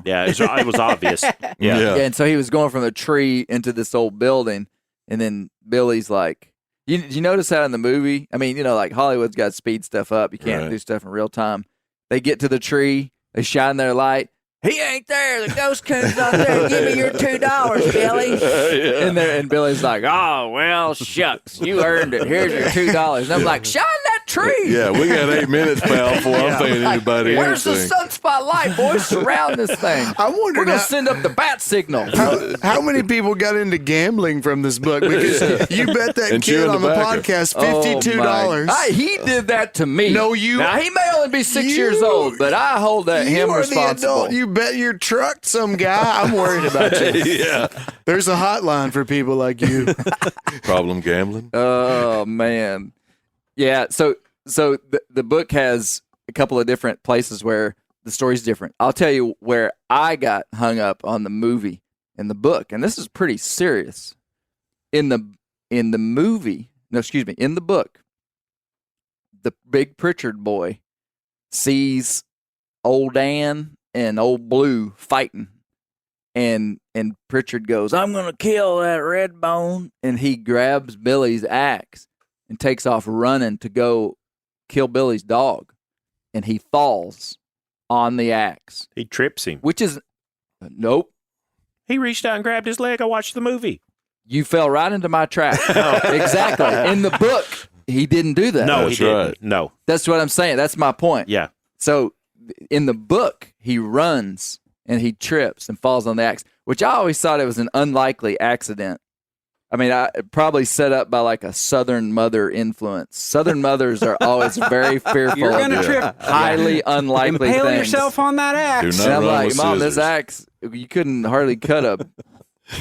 Yeah, it was obvious. Yeah. And so he was going from the tree into this old building, and then Billy's like, you notice that in the movie? I mean, like Hollywood's got speed stuff up. You can't do stuff in real time. They get to the tree, they shine their light. He ain't there. The ghost coon's not there. Give me your $2, Billy. And Billy's like, oh, well, shucks. You earned it. Here's your $2. And I'm like, shine that tree. Yeah, we got 8 minutes, pal, before I'm paying anybody Where's anything. the sunspot light, boys? Surround this thing. I wonder We're going to send up the bat signal. how many people got into gambling from this book? Because you bet that And kid chewing on the tobacco. podcast $52. He did that to me. No, you- Now, he may only be 6 years old, but I hold him You are the responsible. adult. You bet your truck some guy. I'm worried about you. Yeah. There's a hotline for people like you. Problem gambling. Oh man, yeah. So the book has a couple of different places where the story's different. I'll tell you where I got hung up on the movie and the book, and this is pretty serious. In the book, the big Pritchard boy sees old Ann and old Blue fighting. And Pritchard goes, I'm going to kill that red bone. And he grabs Billy's axe and takes off running to go kill Billy's dog. And he falls on the axe. He trips him. Which is, nope. He reached out and grabbed his leg. I watched the movie. You fell right into my trap. Exactly. In the book, he didn't do that. No, That's he didn't. right. No. That's what I'm saying. That's my point. Yeah. So in the book, he runs and he trips and falls on the axe, which I always thought it was an unlikely accident. I mean, probably set up by like a Southern mother influence. Southern mothers are always very fearful You're going to of trip. highly unlikely Impale things. yourself on that axe. Do And not I'm run like, with Mom, this scissors. axe, you couldn't hardly cut a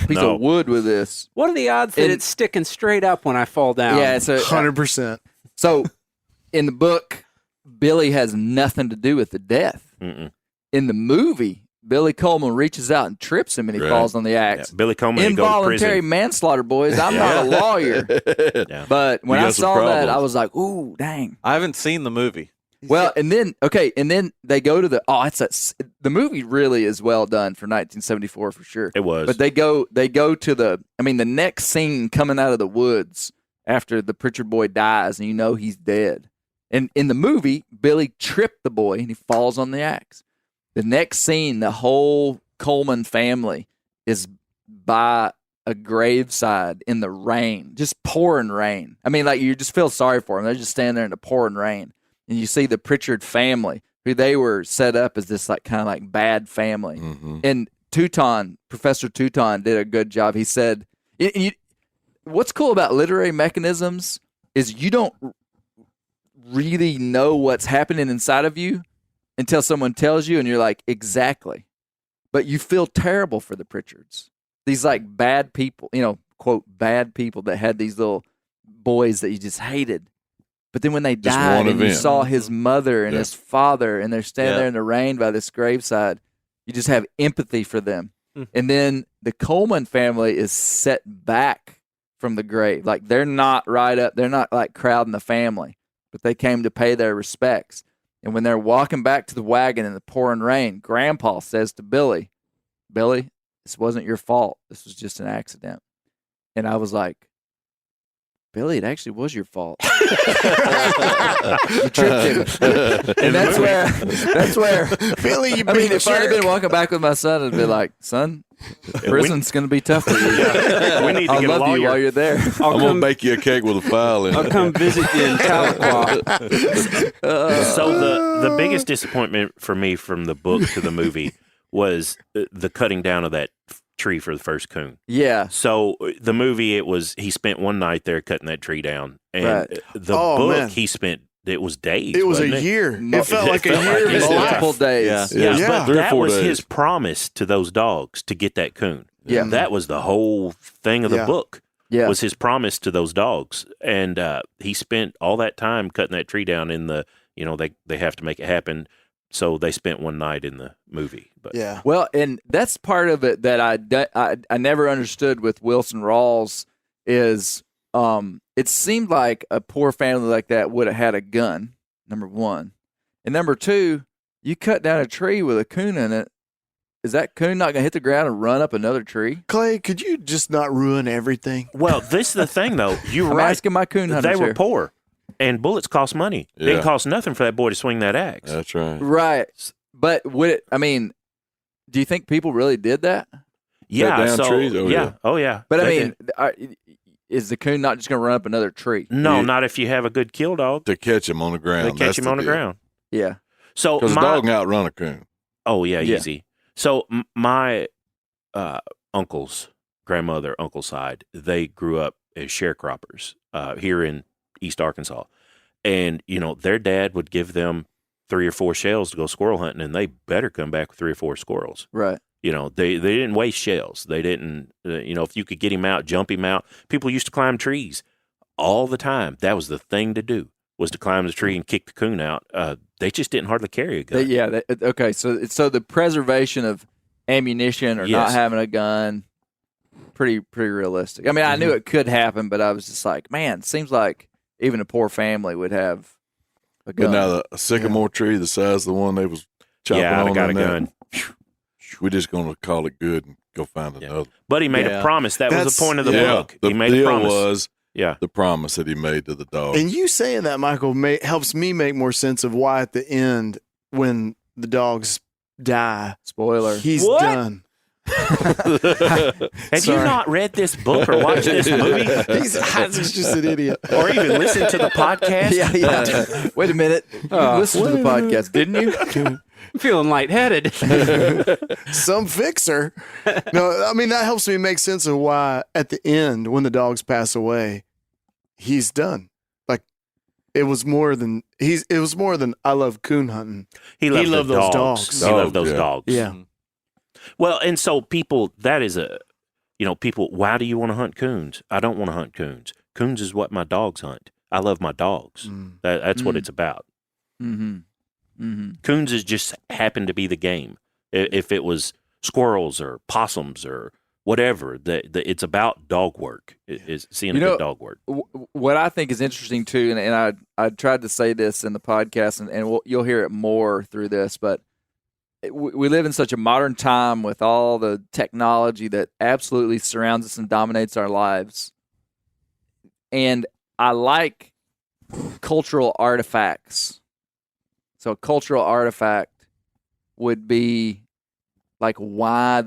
piece No. of wood with this. What are the odds that And- it's sticking straight up when I fall down? Yeah, it's 100%. So in the book, Billy has nothing to do with the death. Mm-mm. In the movie, Billy Coleman reaches out and trips him and he Right. falls on the Yeah. axe. Billy Coleman to go to Involuntary prison. manslaughter, boys. I'm not a lawyer. Yeah. But when You I got some saw that, problems. I was like, ooh, dang. I haven't seen the movie. Well, and then they go to the movie really is well done for 1974 for sure. It was. But they go to the next scene coming out of the woods after the Pritchard boy dies and you know he's dead. And in the movie, Billy tripped the boy and he falls on the axe. The next scene, the whole Coleman family is by a graveside in the rain, just pouring rain. I mean, like you just feel sorry for them. They're just standing there in the pouring rain. And you see the Pritchard family, who they were set up as this like kind of like bad family. Mhm. And Professor Teuton did a good job. He said, what's cool about literary mechanisms is you don't really know what's happening inside of you until someone tells you and you're like, exactly. But you feel terrible for the Pritchards. These like bad people, quote, bad people that had these little boys that you just hated. But then when they Just died one and you event. saw his mother and Yeah. his father and they're standing Yeah. there in the rain by this graveside, you just have empathy for them. And then the Coleman family is set back from the grave. Like they're not right up, they're not like crowding the family, but they came to pay their respects. And when they're walking back to the wagon in the pouring rain, Grandpa says to Billy, this wasn't your fault. This was just an accident. And I was like, Billy, it actually was your fault. You tripped him. And that's where Billy, you I mean, big if I'd have jerk. been walking back with my son, I'd be like, son, prison's going to be tough for you. We need to I'll get a love you lawyer. while you're there. I'm going to bake you a cake with a file in I'll it. come visit you in Tahlequah. So the biggest disappointment for me from the book to the movie was the cutting down of that tree for the first coon. Yeah. So the movie, he spent one night there cutting that tree down, and Right. the Oh, book man. he spent it was days. It was a wasn't year. It felt like a felt year like of his it. life. Multiple days. Yeah. Yeah, Yeah. but 3 or that 4 was days. his promise to those dogs to get that coon. Yeah. That was the whole thing of the Yeah. book. Yeah. Was his promise to those dogs, and he spent all that time cutting that tree down. In the they have to make it happen, so they spent one night in the movie. But Yeah. Well, and that's part of it that I never understood with Wilson Rawls is it seemed like a poor family like that would have had a gun, number one. And number two, you cut down a tree with a coon in it. Is that coon not going to hit the ground and run up another tree? Clay, could you just not ruin everything? Well, this is the thing, though. You're I'm right. asking my coon hunters They were here. poor, and bullets cost money. It didn't cost nothing for that boy to swing that axe. That's right. Right. But would it, I mean, do you think people really did that? Yeah. down So, trees? Oh, yeah. Oh, yeah. But I They mean, did. is the coon not just going to run up another tree? No, Yeah. not if you have a good kill dog. To catch him on the ground. They catch him on the ground. Yeah. So Because a dog can outrun a coon. Oh yeah, Yeah. easy. So my uncle's grandmother, uncle's side, they grew up as sharecroppers here in East Arkansas, and their dad would give them 3 or 4 shells to go squirrel hunting, and they better come back with 3 or 4 squirrels. Right. They didn't waste shells. They didn't. If you could get him out, jump him out. People used to climb trees all the time. That was the thing to do. Was to climb the tree and kick the coon out. They just didn't hardly carry a gun. Okay. So the preservation of ammunition or not Yes. having a gun, pretty realistic. I mean, I knew it could happen, but I was just like, man, it seems like even a poor family would have a gun. But now a sycamore tree the size of the one they was chopping Yeah, on I got a in that, gun. we're just going to call it good and go find another. But he made Yeah. a promise. That was That's- the point of the Yeah, book. the He made a deal promise. was Yeah. the promise that he made to the dog. And you saying that, Michael, helps me make more sense of why at the end, when the dogs die, Spoiler. he's What? done. Have you not read this book or watched this movie He's just an idiot. or even listened to the podcast? Yeah. Wait a minute. You listened to the podcast, didn't you? I'm feeling lightheaded. Some fixer. No, I mean, that helps me make sense of why at the end, when the dogs pass away, he's done. Like, it was more than I love coon hunting. He loved, loved the those dogs. dogs. He loved those Yeah. dogs. Yeah. Well, and so people, that is people, why do you want to hunt coons? I don't want to hunt coons. Coons is what my dogs hunt. I love my dogs. That's what it's about. Mm-hmm. Mm-hmm. Coons is just happened to be the game. If it was squirrels or possums or whatever, it's about dog work. Is seeing a good dog work. What I think is interesting too, and I tried to say this in the podcast, and you'll hear it more through this, but we live in such a modern time with all the technology that absolutely surrounds us and dominates our lives. And I like cultural artifacts. So a cultural artifact would be like why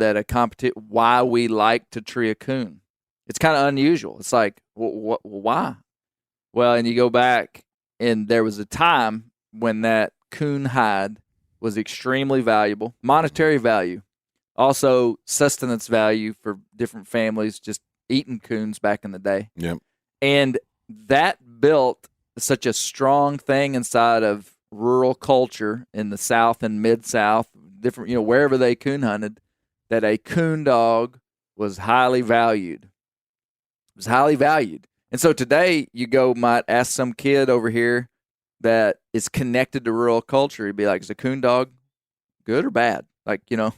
we like to tree a coon. It's kind of unusual. It's like, why? Well, and you go back, and there was a time when that coon hide was extremely valuable, monetary value, also sustenance value for different families just eating coons back in the day. Yep. And that built such a strong thing inside of rural culture in the South and Mid-South, different, wherever they coon hunted, that a coon dog was highly valued. It was highly valued. And so today you might ask some kid over here that is connected to rural culture. He'd be like, is a coon dog good or bad? Like, Yeah.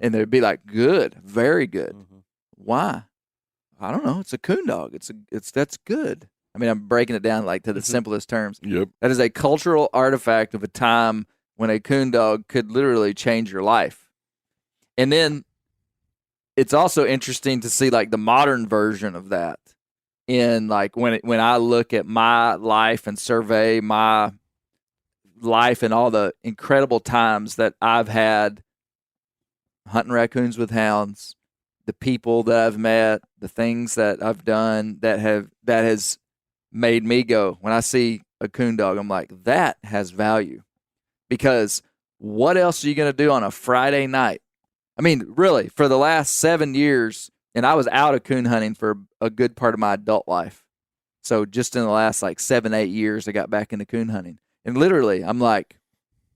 And they'd be like, good, very good. Mhm. Why? I don't know. It's a coon dog. That's good. I mean, I'm breaking it down like to the simplest terms. Yep. That is a cultural artifact of a time when a coon dog could literally change your life. And then it's also interesting to see like the modern version of that. In like when I look at my life and survey my life and all the incredible times that I've had hunting raccoons with hounds, the people that I've met, the things that I've done that has made me go, when I see a coon dog, I'm like, that has value. Because what else are you going to do on a Friday night? I mean, really, for the last 7 years, and I was out of coon hunting for a good part of my adult life. So just in the last like 7-8 years, I got back into coon hunting. And literally, I'm like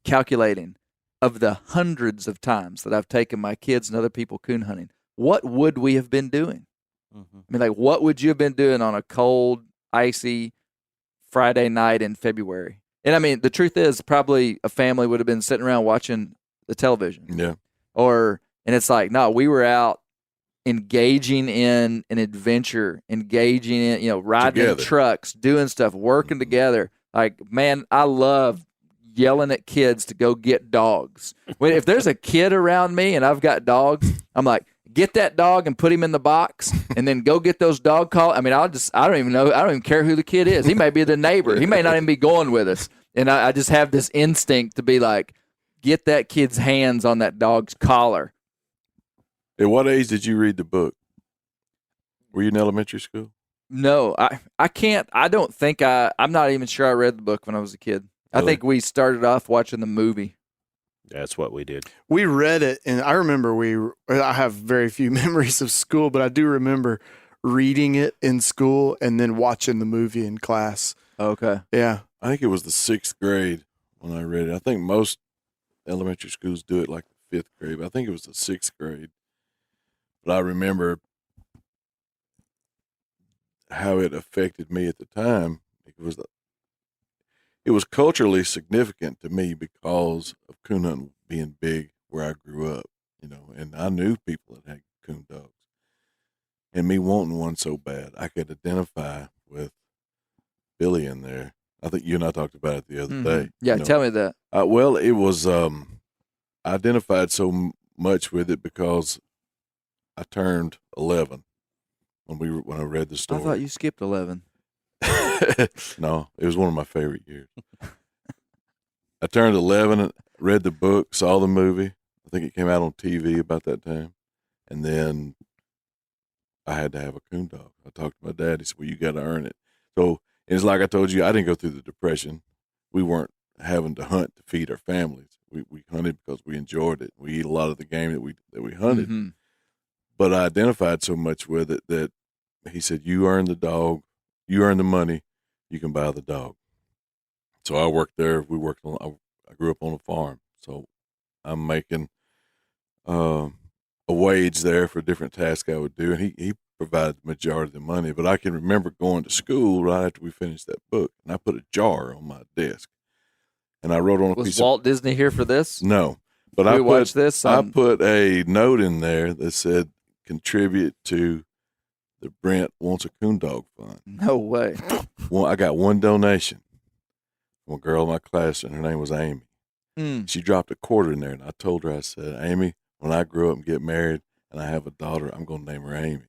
calculating of the hundreds of times that I've taken my kids and other people coon hunting, what would we have been doing? Mm-hmm. I mean, like, what would you have been doing on a cold, icy Friday night in February? And I mean, the truth is, probably a family would have been sitting around watching the television. Yeah. And it's like, no, we were out engaging in an adventure, engaging in, riding in trucks, doing stuff, working together. Like, man, I love yelling at kids to go get dogs. If there's a kid around me and I've got dogs, I'm like, get that dog and put him in the box and then go get those dog calls. I mean, I don't even know. I don't even care who the kid is. He may be the neighbor. He may not even be going with us. And I just have this instinct to be like, get that kid's hands on that dog's collar. At what age did you read the book? Were you in elementary school? No, I can't. I don't think I'm not even sure I read the book when I was a kid. Really? I think we started off watching the movie. That's what we did. We read it, and I remember I have very few memories of school, but I do remember reading it in school and then watching the movie in class. Okay. Yeah. I think it was the 6th grade when I read it. I think most elementary schools do it like the 5th grade, but I think it was the 6th grade. But I remember how it affected me at the time. It was culturally significant to me because of coonhunting being big where I grew up, and I knew people that had coon dogs. And me wanting one so bad, I could identify with Billy in there. I think you and I talked about it the other day. Yeah, tell me that. Well, it was, I identified so much with it because I turned 11 when I read the story. I thought you skipped 11. No, it was one of my favorite years. I turned 11, read the book, saw the movie. I think it came out on TV about that time. And then I had to have a coon dog. I talked to my dad. He said, well, you got to earn it. So it's like I told you, I didn't go through the Depression. We weren't having to hunt to feed our families. We hunted because we enjoyed it. We eat a lot of the game that we hunted. Mm-hmm. But I identified so much with it that he said, you earn the dog, you earn the money, you can buy the dog. So I worked there. I grew up on a farm. So I'm making a wage there for different tasks I would do. And he provided the majority of the money. But I can remember going to school right after we finished that book. And I put a jar on my desk. And I wrote on a piece Was Walt Disney here for this? No. But I put a note in there that said, contribute to the Brent Wants a Coon Dog Fund. No way. I got one donation from a girl in my class, and her name was Amy. She dropped a quarter in there, and I told her, I said, Amy, when I grow up and get married and I have a daughter, I'm going to name her Amy.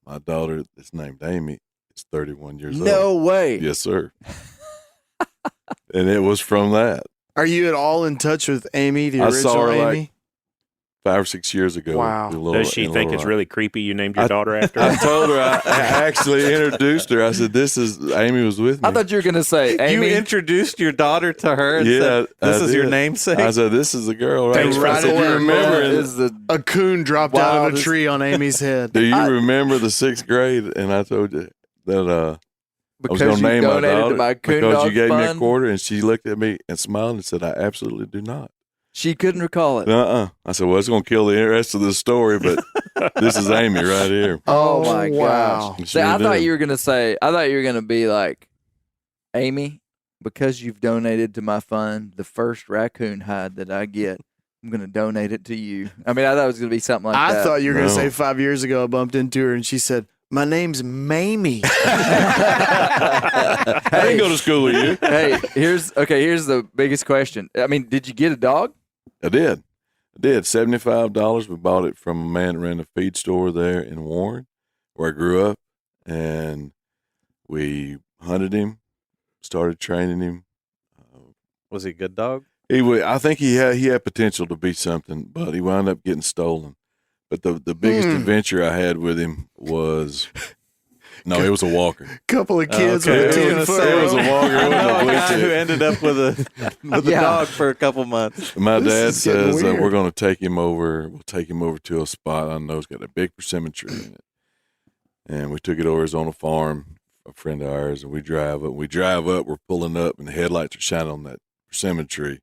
My daughter that's named Amy is 31 years old. No way. Yes, sir. And it was from that. Are you at all in touch with Amy, the original saw her Amy? like 5 or 6 years ago. Wow. Does she think it's really creepy you named your daughter after her? I told her, I actually introduced her. I said, Amy was with me. I thought you were going to say, Amy. You introduced your daughter to her and said, this is your namesake? I said, this is the girl, right? I said, you remember a coon dropped out of a tree on Amy's head. Do you remember the 6th grade? And I told you that I was going to name my daughter because you gave me a quarter, and she looked at me and smiled and said, I absolutely do not. She couldn't recall it. I said, well, it's going to kill the rest of the story, but this is Amy right here. Oh, my gosh. See, I thought you were going to say, I thought you were going to be like, Amy, because you've donated to my fund, the first raccoon hide that I get, I'm going to donate it to you. I mean, I thought it was going to be something like that. I thought you were going to say 5 years ago I bumped into her and she said, my name's Mamie. I didn't go to school with you. Hey, here's the biggest question. I mean, did you get a dog? I did. $75. We bought it from a man that ran a feed store there in Warren, where I grew up, and we hunted him, started training him. Was he a good dog? I think he had potential to be something, but he wound up getting stolen. But the biggest adventure I had with him was it was a walker. Couple of kids with a It was a walker. I know a guy who ended up with a dog for a couple months. My dad says we're going to take him over. We'll take him over to a spot I know it's got a big persimmon tree in it, and we took it over. It's on a farm, a friend of ours, and we drive up. We're pulling up, and the headlights are shining on that persimmon tree.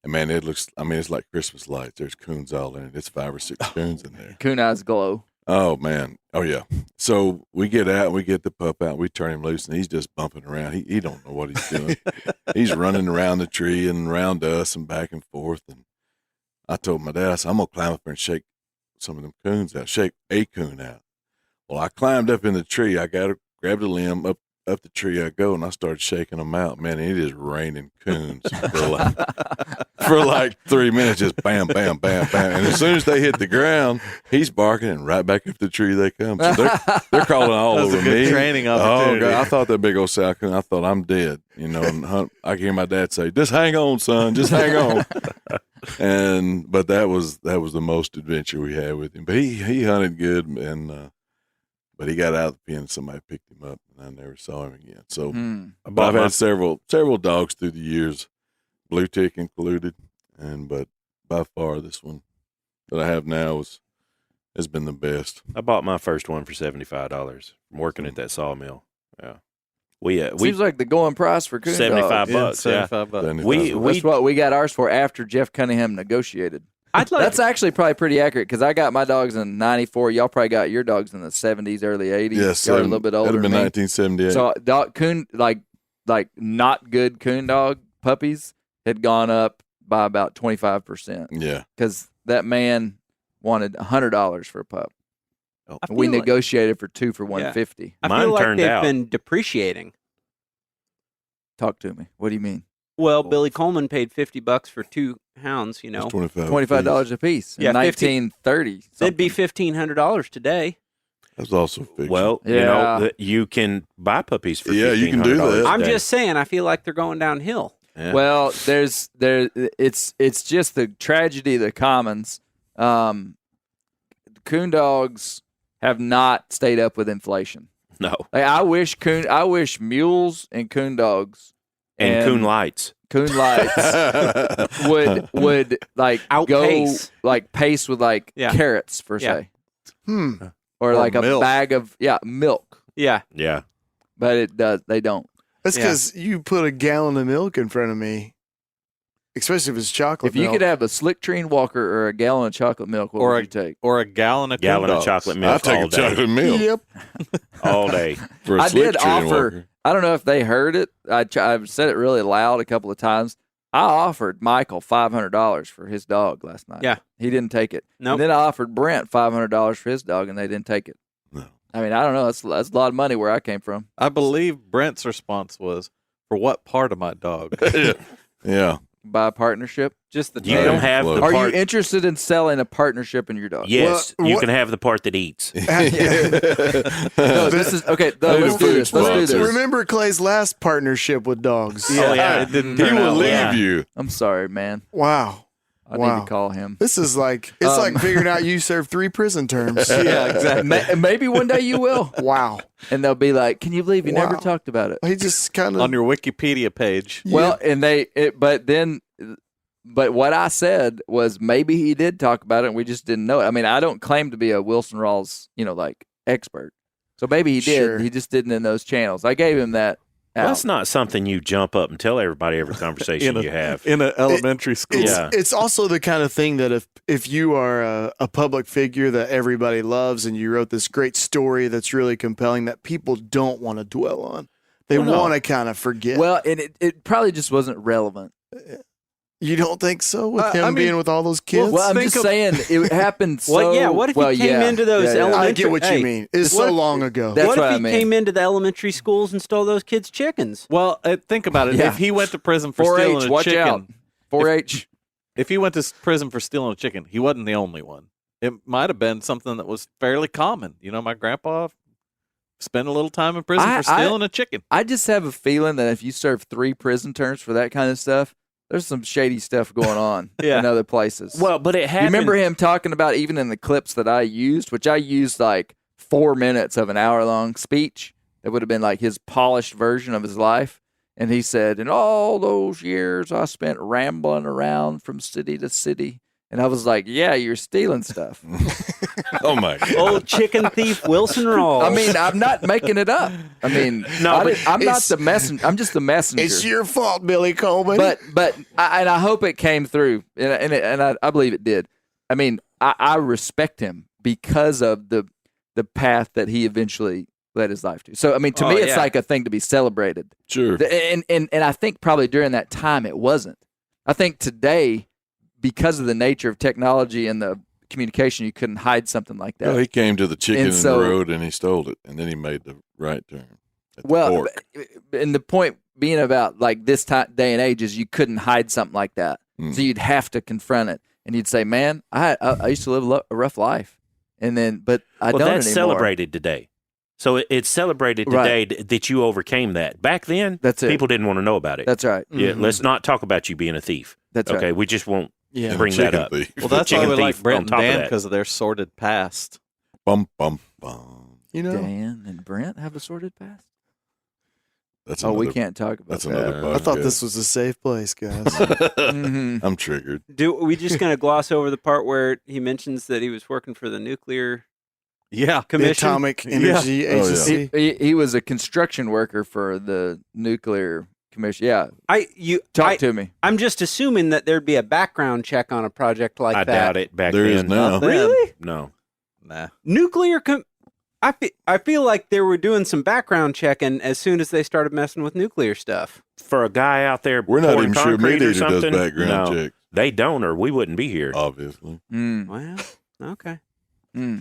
And man, it's like Christmas lights. There's coons all in it. It's 5 or 6 coons in there. Coon eyes glow. Oh man. Oh yeah. So we get out, we get the pup out, we turn him loose, and he's just bumping around. He don't know what he's doing. He's running around the tree and around us and back and forth. And I told my dad, I said, I'm gonna climb up there and shake some of them coons out, shake a coon out. Well, I climbed up in the tree. I grabbed a limb up the tree I go, and I started shaking them out. Man, it is raining coons for like 3 minutes, just bam, bam, bam, bam. And as soon as they hit the ground, he's barking, and right back up the tree they come. So they're crawling all over me. Training opportunity. Oh God, I thought that big old sow coon. I thought I'm dead. You know, and I hear my dad say, "Just hang on, son. Just hang on." But that was the most adventure we had with him. But he hunted good, and but he got out of the pen. Somebody picked him up, and I never saw him again. So, but I've had several dogs through the years, blue tick included, but by far this one that I have now has been the best. I bought my first one for $75 from working at that sawmill. Yeah, seems like the going price for coon $75 dogs. bucks. Yeah, $75. That's what we got ours for after Jeff Cunningham negotiated. That's actually probably pretty accurate because I got my dogs in '94. Y'all probably got your dogs in the '70s, early '80s. Yes, y'all are a little bit older. It'd have been than me. 1978. So coon like not good coon dog puppies had gone up by about 25%. Yeah, because that man wanted $100 for a pup. We like, negotiated for 2 for $150. I feel like they've been depreciating. Talk to me. What do you mean? Well, Billy Coleman paid $50 for 2 hounds. You know, $25 a piece. Yeah, 1930. It'd be $1,500 today. That's also fiction. Well, you know, you can buy puppies for you can do that. I'm just saying, I feel like they're going downhill. Yeah. Well, it's just the tragedy of the commons. Coon dogs have not stayed up with inflation. No, like, I wish mules and coon dogs and coon lights would like outpace. go like pace with like carrots per se, or like milk. a bag of milk. Yeah. But it does. They don't. That's because you put a gallon of milk in front of me, especially if it's chocolate. If you could have a Slick Tree Walker or a gallon of chocolate milk, what would you take? Or a gallon of chocolate milk. I'll take a chocolate milk. Yep. All day. For a I Slick did Tree offer. Walker. I don't know if they heard it. I've said it really loud a couple of times. I offered Michael $500 for his dog last night. Yeah. He didn't take it. Nope. And then I offered Brent $500 for his dog, and they didn't take it. No. I mean, I don't know. That's a lot of money where I came from. I believe Brent's response was, "For what part of my dog?" Yeah. By a partnership. Just the You can have the Are part. you interested in selling a partnership in your dog? Yes, Well, you what- can have the part that eats. No, this is okay. Let's do this. Let's do this. Remember Clay's last partnership with dogs? Oh, yeah. It didn't He turn will out leave well. you. I'm sorry, man. Wow. I need to call him. This is like figuring out you served 3 prison terms. Yeah, exactly. Maybe one day you will. Wow. And they'll be like, "Can you believe you never Wow. talked about it?" He just kind of On your Wikipedia page. Well, and but what I said was maybe he did talk about it and we just didn't know it. I mean, I don't claim to be a Wilson Rawls, like expert. So maybe he did. Sure. He just didn't in those channels. I gave him that. Well, out. that's not something you jump up and tell everybody every conversation you have. In an elementary school. It's also the kind of thing that if you are a public figure that everybody loves and you wrote this great story that's really compelling that people don't want to dwell on. They want to kind of forget. Well, and it probably just wasn't relevant. You don't think so with him being with all those kids? Well, I'm just saying it happened so what if he came into those elementary... I get what you mean. It's so long ago. That's what what if I he mean. came into the elementary schools and stole those kids' chickens? Well, think about it. Yeah. If he went to prison for 4-H, stealing a watch chicken, out. 4-H. if he went to prison for stealing a chicken, he wasn't the only one. It might have been something that was fairly common. My grandpa spent a little time in prison for stealing a chicken. I just have a feeling that if you serve 3 prison terms for that kind of stuff, there's some shady stuff going on in other places. Well, but it You happened. remember him talking about, even in the clips that I used, which I used like 4 minutes of an hour-long speech that would have been like his polished version of his life. And he said, in all those years I spent rambling around from city to city. And I was like, yeah, you're stealing stuff. Oh, my God. Old chicken thief Wilson Rawls. I mean, I'm not making it up. I mean, I'm not the messenger. I'm just the messenger. It's your fault, Billy Coleman. But I hope it came through, and I believe it did. I mean, I respect him because of the path that he eventually led his life to. So, I mean, to me, it's like a thing to be celebrated. Sure. And I think probably during that time it wasn't. I think today, because of the nature of technology and the communication. You couldn't hide something like that. Well, he came to the chicken And in so- the road and he stole it, and then he made the right turn. At the Well, fork. and the point being about like this day and age is you couldn't hide something like that. So you'd have to confront it, and you'd say, "Man, I used to live a rough life," and then but I don't that's anymore. celebrated today. So it's celebrated today that you overcame that. Back then, That's it. people didn't want to know about it. That's right. Yeah, let's not talk about you being a thief. That's okay. right. We just won't Yeah. bring that Chicken up. thief. Well, that's why Chicken we like thief Brent on and top of Dan that. because of their sordid past. Bum, bum, bum. You know, Dan and Brent have a sorted past. That's Oh, we another- can't talk about That's that. another podcast. I thought this was a safe place, guys. Mhm. I'm triggered. Do we just kind of gloss over the part where he mentions that he was working for the nuclear Yeah. The commission? Atomic Energy Oh, yeah. Agency. He was a construction worker for the nuclear commission. Yeah, Talk to me. I'm just assuming that there'd be a background check on a project like I that. doubt it back There is then. now. Not then. Really? No. Nah. Nuclear I feel like they were doing some background checking as soon as they started messing with nuclear stuff. For a guy out there We're not pouring even sure concrete Meat or Eater does something, background no, checks, they don't, or we wouldn't be here. obviously. Well, okay. Man.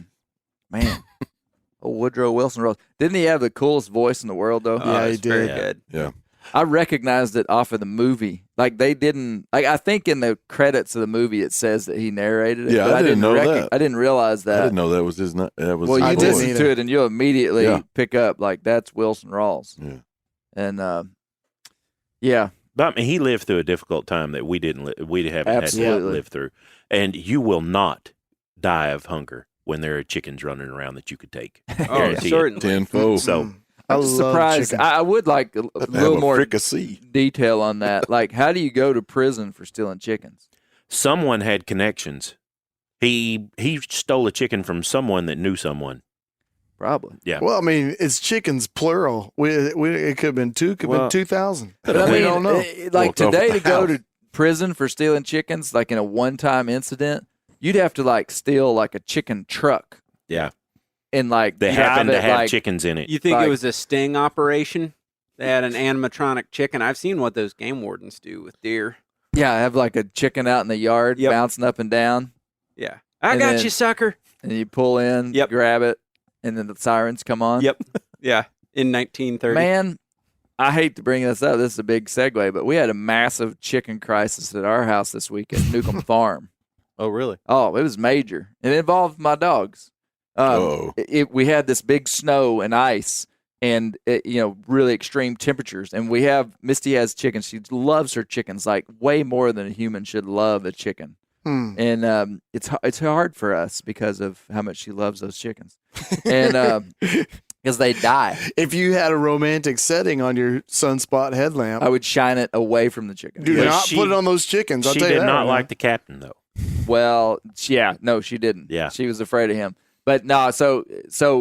Oh, Woodrow Wilson Rawls. Didn't he have the coolest voice in the world, though? Yeah, he it's very did. good. Yeah. I recognized it off of the movie. Like, they didn't... Like, I think in the credits of the movie it says that he narrated it. Yeah, but I didn't know that. I didn't realize that. I didn't know that was his. That was. Well, his you didn't voice. listen either. to it and you'll immediately Yeah. pick up, like, that's Wilson Rawls. Yeah. And, yeah. But I mean, he lived through a difficult time that we didn't. We haven't had to Absolutely. live through, and you will not die of hunger when there are chickens running around that you could take. Oh, Guarantee it. certainly. Tenfold. So I I'm just love surprised. chicken. I would like a Have little a more fricassee. detail on that. Like, how do you go to prison for stealing chickens? someone had connections. He stole a chicken from someone that knew someone. Probably. Yeah. Well, I mean, it's chickens plural. It could have been two, could have Well, been 2,000. But I we mean, don't know. like Walked off today the to go house. to prison for stealing chickens, like in a one-time incident, you'd have to like steal like a chicken truck Yeah. and like They drive happen to it, have like, chickens in it. You think Like- it was a sting operation? They had an animatronic chicken. I've seen what those game wardens do with deer. Yeah, have like a chicken out in the yard Yep. bouncing up and down, Yeah. I And got then- you, sucker. and you pull in, Yep. grab it, and then the sirens come on. Yep. Yeah. In 1930. Man, I hate to bring this up. This is a big segue, but we had a massive chicken crisis at our house this week at Newcomb Farm. Oh, really? Oh, it was major. It involved my dogs. Uh-oh. We had this big snow and ice and, really extreme temperatures. And Misty has chickens. She loves her chickens like way more than a human should love a chicken. And it's hard for us because of how much she loves those chickens. And because they die. If you had a romantic setting on your sunspot headlamp, I would shine it away from the chickens. do But not she- put it on those chickens. I'll She tell you did that not right like now. the captain, though. Well, yeah, no, she didn't. Yeah. She was afraid of him. But no, so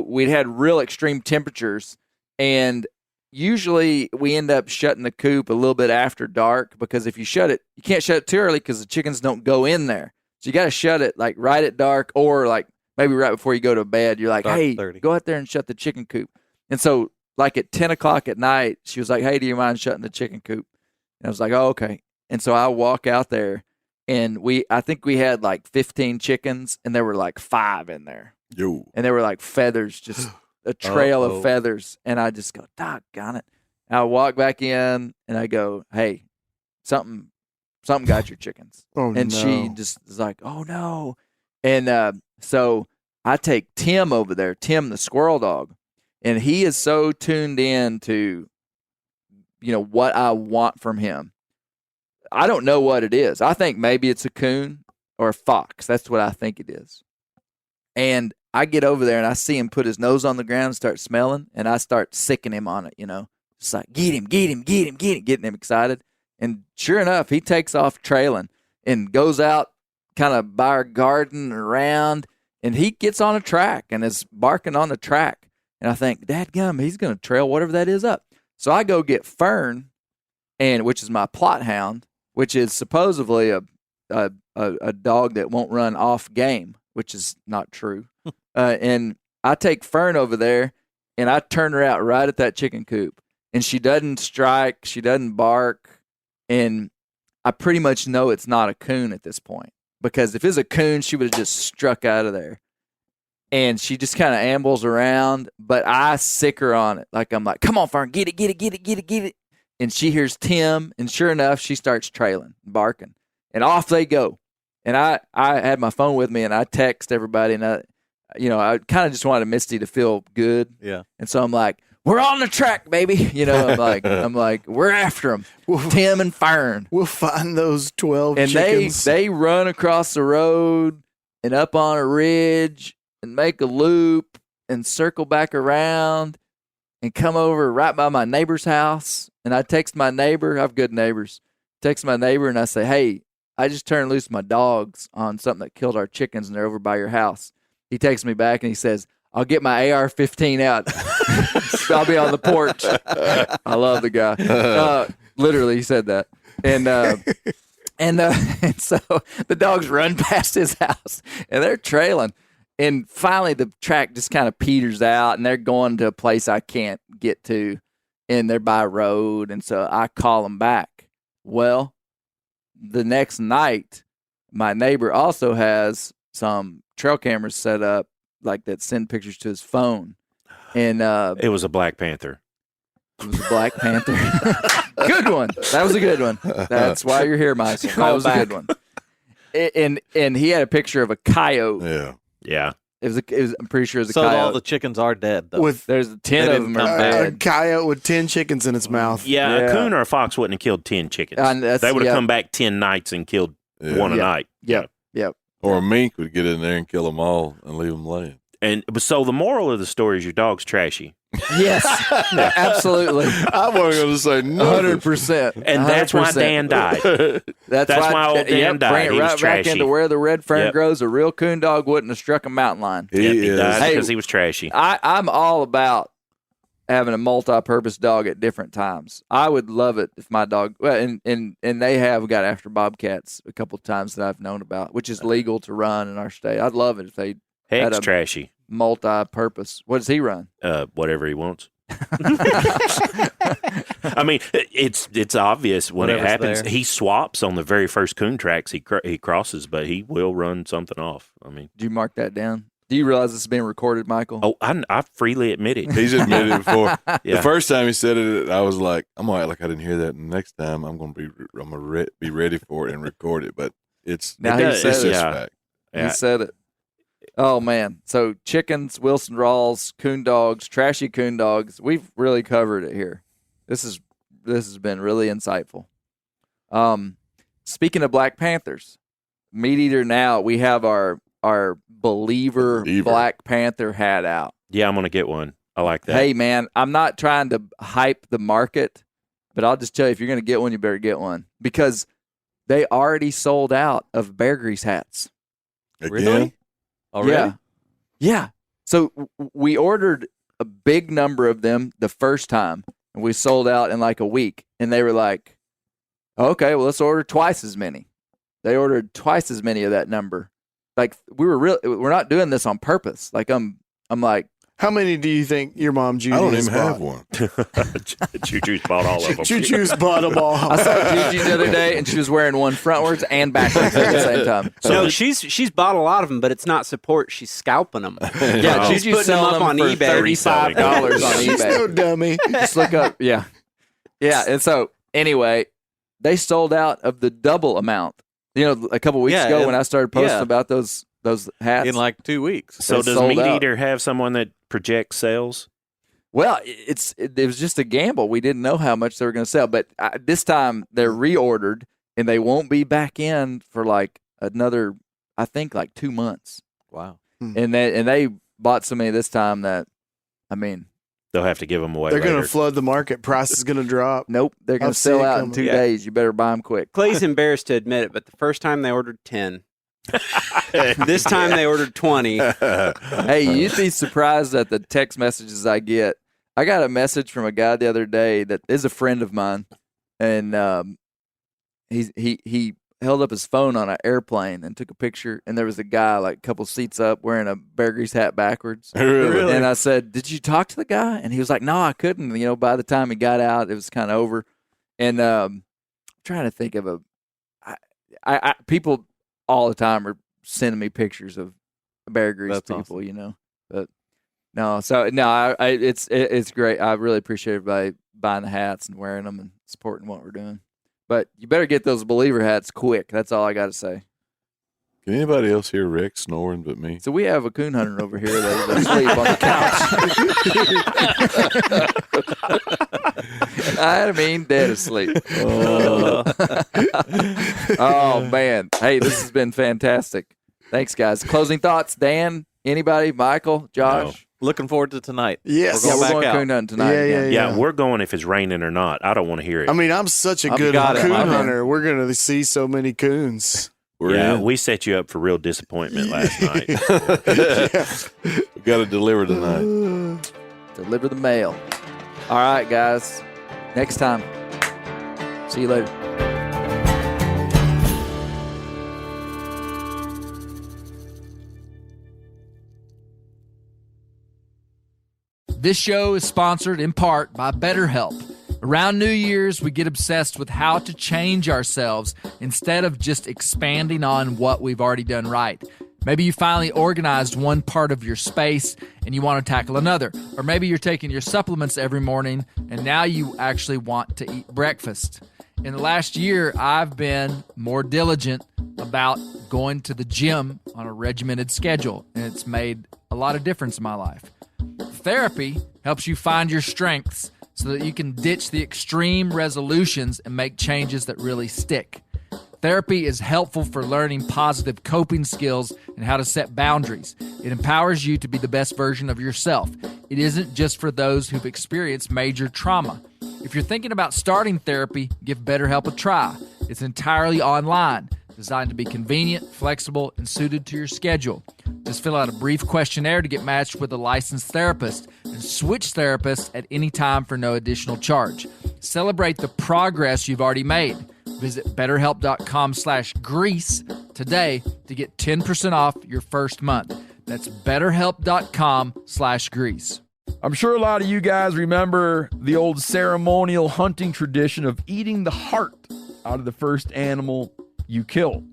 we'd had real extreme temperatures, and usually we end up shutting the coop a little bit after dark because if you shut it, you can't shut it too early because the chickens don't go in there. So you got to shut it like right at dark or like maybe right before you go to bed. You're like, Dark hey, 30. go out there and shut the chicken coop. And so like at 10 o'clock at night, she was like, hey, do you mind shutting the chicken coop? And I was like, oh, okay. And so I walk out there. And I think we had like 15 chickens, and there were like 5 in there, Yo. and there were like feathers, just a trail Uh-oh. of feathers. And I just go, doggone it! And I walk back in, and I go, hey, something got your chickens. Oh, And no. she just was like, oh no! And so I take Tim over there, Tim the squirrel dog, and he is so tuned in to, what I want from him. I don't know what it is. I think maybe it's a coon or a fox. That's what I think it is. And I get over there and I see him put his nose on the ground and start smelling, and I start sicking him on it, Just like, get him, getting him excited. And sure enough, he takes off trailing and goes out kind of by our garden and around, and he gets on a track and is barking on the track. And I think, dadgum, he's going to trail whatever that is up. So I go get Fern, which is my plot hound, which is supposedly a dog that won't run off game, which is not true. And I take Fern over there, and I turn her out right at that chicken coop. And she doesn't strike, she doesn't bark, and I pretty much know it's not a coon at this point because if it was a coon, she would have just struck out of there. And she just kind of ambles around, but I sick her on it. Like, I'm like, come on, Fern, get it. And she hears Tim, and sure enough, she starts trailing, barking. And off they go. And I had my phone with me, and I text everybody, and I kind of just wanted Misty to feel good. Yeah. And so I'm like, we're on the track, baby. I'm like, we're after them. Tim and Fern. We'll find those 12 and chickens. they run across the road and up on a ridge and make a loop and circle back around and come over right by my neighbor's house. And I text my neighbor. I have good neighbors. Text my neighbor and I say, hey, I just turned loose my dogs on something that killed our chickens, and they're over by your house. He texts me back and he says, I'll get my AR-15 out. I'll be on the porch. I love the guy. Literally, he said that. And so the dogs run past his house, and they're trailing. And finally, the track just kind of peters out, and they're going to a place I can't get to, and they're by road. And so I call them back. Well, the next night, my neighbor also has some trail cameras set up like that send pictures to his phone. And it was a Black Panther. It was a Black Panther. Good one. That was a good one. That's why you're here, Michael. That was a good one. And he had a picture of a coyote. Yeah. Yeah. It was I'm pretty sure it was a So coyote. all the chickens are dead, though. There's 10 of them are a dead. coyote with 10 chickens in its mouth. Yeah, Yeah. a coon or a fox wouldn't have killed 10 chickens. They would have come back 10 nights and killed one a night. Yep. Or a mink would get in there and kill them all and leave them laying. And so the moral of the story is your dog's trashy. Yes, absolutely. I wasn't going to say no. 100%. And that's why Dan died. That's why old Dan died. Bring it right back into where the Red Fern grows. A real coon dog wouldn't have struck a mountain lion. He died because he was trashy. I'm all about having a multi-purpose dog at different times. I would love it if my dog, and they have got after bobcats a couple of times that I've known about, which is legal to run in our state. I'd love it if they had a trashy multi-purpose. What does he run? Whatever he wants. I mean, it's obvious when Whatever's it happens. there. He swaps on the very first coon tracks he crosses, but he will run something off. I mean, Did you mark that down? Do you realize this is being recorded, Michael? oh, I freely admit it. He's admitted it before. Yeah. The first time he said it, I was like, I'm gonna act like I didn't hear that. And next time, I'm gonna be ready for it and record it. But it's Now he it's said just it. fact. Yeah. He said it. Oh, man. So chickens, Wilson Rawls, coon dogs, trashy coon dogs. We've really covered it here. This has been really insightful. Speaking of Black Panthers, Meat Eater Now, we have our believer Black Panther hat out. Yeah, I'm gonna get one. I like that. Hey, man, I'm not trying to hype the market, but I'll just tell you, if you're going to get one, you better get one, because they already sold out of Bear Grease hats. Again, Really? Already? Yeah. So we ordered a big number of them the first time, and we sold out in like a week. And they were like, okay, well, let's order twice as many. They ordered twice as many of that number. Like, we're not doing this on purpose. Like, I'm like, How many do you think your mom Judy I don't has even have bought? one. Choo-choo's bought all of them. Choo-choo's bought them all. I saw Gigi the other day, and she was wearing one frontwards and backwards at the same time. No, she's bought a lot of them, but it's not support. She's scalping them. Yeah, She's Gigi's putting them selling up on for eBay. $35 on She's eBay. no dummy. Just look up. Yeah. And so, anyway, they sold out of the double amount. You know, a couple weeks ago when I started posting about those hats. In like 2 weeks. So They does sold Meat out. Eater have someone that projects sales? Well, it was just a gamble. We didn't know how much they were going to sell, but this time they're reordered, and they won't be back in for like another, I think, like 2 months. Wow. And they bought so many this time that, I mean, They'll have to give them away They're later. going to flood the market. Price is going to drop. nope, they're going I'll to sell see it out in coming. 2 Yeah. days. You better buy them quick. Clay's embarrassed to admit it, but the first time they ordered 10. This time they ordered 20. Hey, you'd be surprised at the text messages I get. I got a message from a guy the other day that is a friend of mine, and he held up his phone on an airplane and took a picture, and there was a guy like a couple seats up wearing a Bear Grease hat backwards. Really? And I said, "Did you talk to the guy?" And he was like, "No, I couldn't." You know, by the time he got out, it was kind of over. And I'm trying to think of people. all the time are sending me pictures of Bear Grease That's people, awesome. you know. But it's great. I really appreciate everybody buying the hats and wearing them and supporting what we're doing. But you better get those believer hats quick. That's all I got to say. Can anybody else hear Rick snoring but me? So we have a coon hunter over here that is asleep on the couch. I mean, dead asleep. Oh, man. Hey, this has been fantastic. Thanks, guys. Closing thoughts, Dan? Anybody? Michael? Josh? Looking forward to tonight. Yes. Yeah, we're back going out. coon hunting tonight. Yeah, again. Yeah, we're going if it's raining or not. I don't want to hear it. I mean, I'm such a I've good got it, coon my man. hunter. We're going to see so many coons. We're yeah, in. we set you up for real disappointment last night. We got to deliver tonight. Deliver the mail. All right, guys. Next time. See you later. This show is sponsored in part by BetterHelp. Around New Year's, we get obsessed with how to change ourselves instead of just expanding on what we've already done right. Maybe you finally organized one part of your space and you want to tackle another. Or maybe you're taking your supplements every morning and now you actually want to eat breakfast. In the last year, I've been more diligent about going to the gym on a regimented schedule, and it's made a lot of difference in my life. Therapy helps you find your strengths so that you can ditch the extreme resolutions and make changes that really stick. Therapy is helpful for learning positive coping skills and how to set boundaries. It empowers you to be the best version of yourself. It isn't just for those who've experienced major trauma. If you're thinking about starting therapy, give BetterHelp a try. It's entirely online, designed to be convenient, flexible, and suited to your schedule. Just fill out a brief questionnaire to get matched with a licensed therapist and switch therapists at any time for no additional charge. Celebrate the progress you've already made. Visit BetterHelp.com/Grease today to get 10% off your first month. That's BetterHelp.com/Grease. I'm sure a lot of you guys remember the old ceremonial hunting tradition of eating the heart out of the first animal you kill.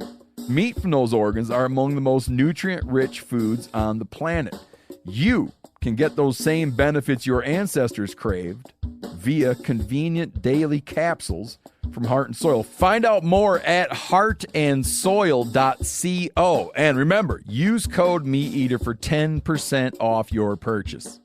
Meat from those organs are among the most nutrient-rich foods on the planet. You can get those same benefits your ancestors craved via convenient daily capsules from Heart and Soil. Find out more at heartandsoil.co. And remember, use code MeatEater for 10% off your purchase.